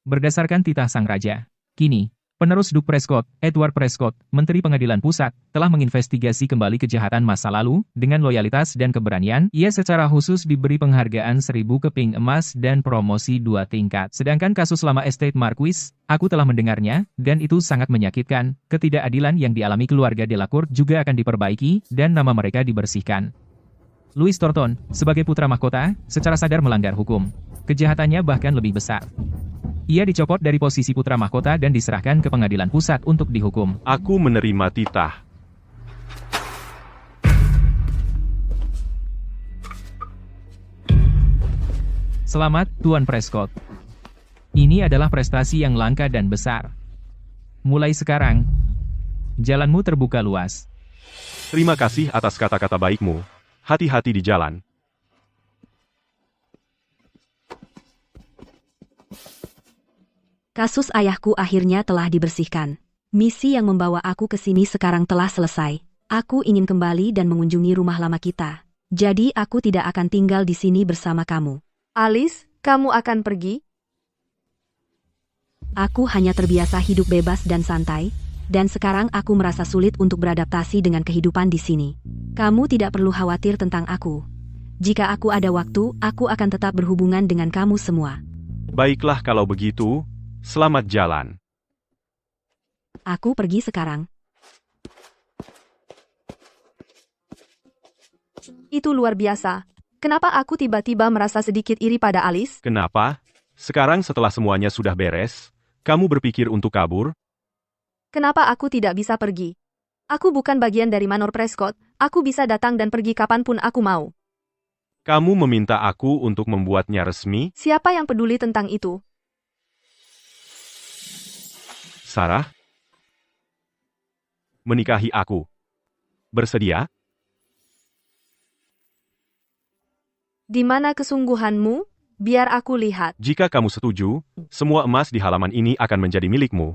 Berdasarkan titah sang raja, kini, penerus Duke Prescott, Edward Prescott, Menteri Pengadilan Pusat, telah menginvestigasi kembali kejahatan masa lalu. Dengan loyalitas dan keberanian, ia secara khusus diberi penghargaan 1000 keping emas dan promosi 2 tingkat. Sedangkan kasus lama Estate Marquis, aku telah mendengarnya, dan itu sangat menyakitkan. Ketidakadilan yang dialami keluarga Delacour juga akan diperbaiki, dan nama mereka dibersihkan. Louis Thornton, sebagai putra mahkota, secara sadar melanggar hukum. Kejahatannya bahkan lebih besar. Ia dicopot dari posisi putra mahkota dan diserahkan ke pengadilan pusat untuk dihukum. Aku menerima titah. Selamat, Tuan Prescott. Ini adalah prestasi yang langka dan besar. Mulai sekarang, jalanmu terbuka luas. Terima kasih atas kata-kata baikmu. Hati-hati di jalan. Kasus ayahku akhirnya telah dibersihkan. Misi yang membawa aku ke sini sekarang telah selesai. Aku ingin kembali dan mengunjungi rumah lama kita. Jadi aku tidak akan tinggal di sini bersama kamu. Alice, kamu akan pergi? Aku hanya terbiasa hidup bebas dan santai, dan sekarang aku merasa sulit untuk beradaptasi dengan kehidupan di sini. Kamu tidak perlu khawatir tentang aku. Jika aku ada waktu, aku akan tetap berhubungan dengan kamu semua. Baiklah kalau begitu, selamat jalan. Aku pergi sekarang. Itu luar biasa. Kenapa aku tiba-tiba merasa sedikit iri pada Alice? Kenapa? Sekarang setelah semuanya sudah beres, kamu berpikir untuk kabur? Kenapa aku tidak bisa pergi? Aku bukan bagian dari Manor Prescott, aku bisa datang dan pergi kapanpun aku mau. Kamu meminta aku untuk membuatnya resmi? Siapa yang peduli tentang itu? Sarah? Menikahi aku. Bersedia? Di mana kesungguhanmu? Biar aku lihat. Jika kamu setuju, semua emas di halaman ini akan menjadi milikmu.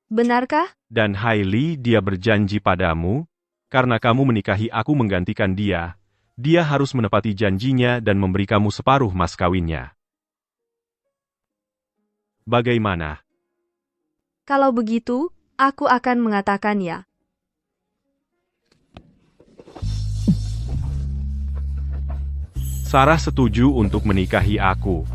Benarkah? Dan Hailey, dia berjanji padamu, karena kamu menikahi aku menggantikan dia, dia harus menepati janjinya dan memberi kamu separuh mas kawinnya. Bagaimana? Kalau begitu, aku akan mengatakan ya. Sarah setuju untuk menikahi aku.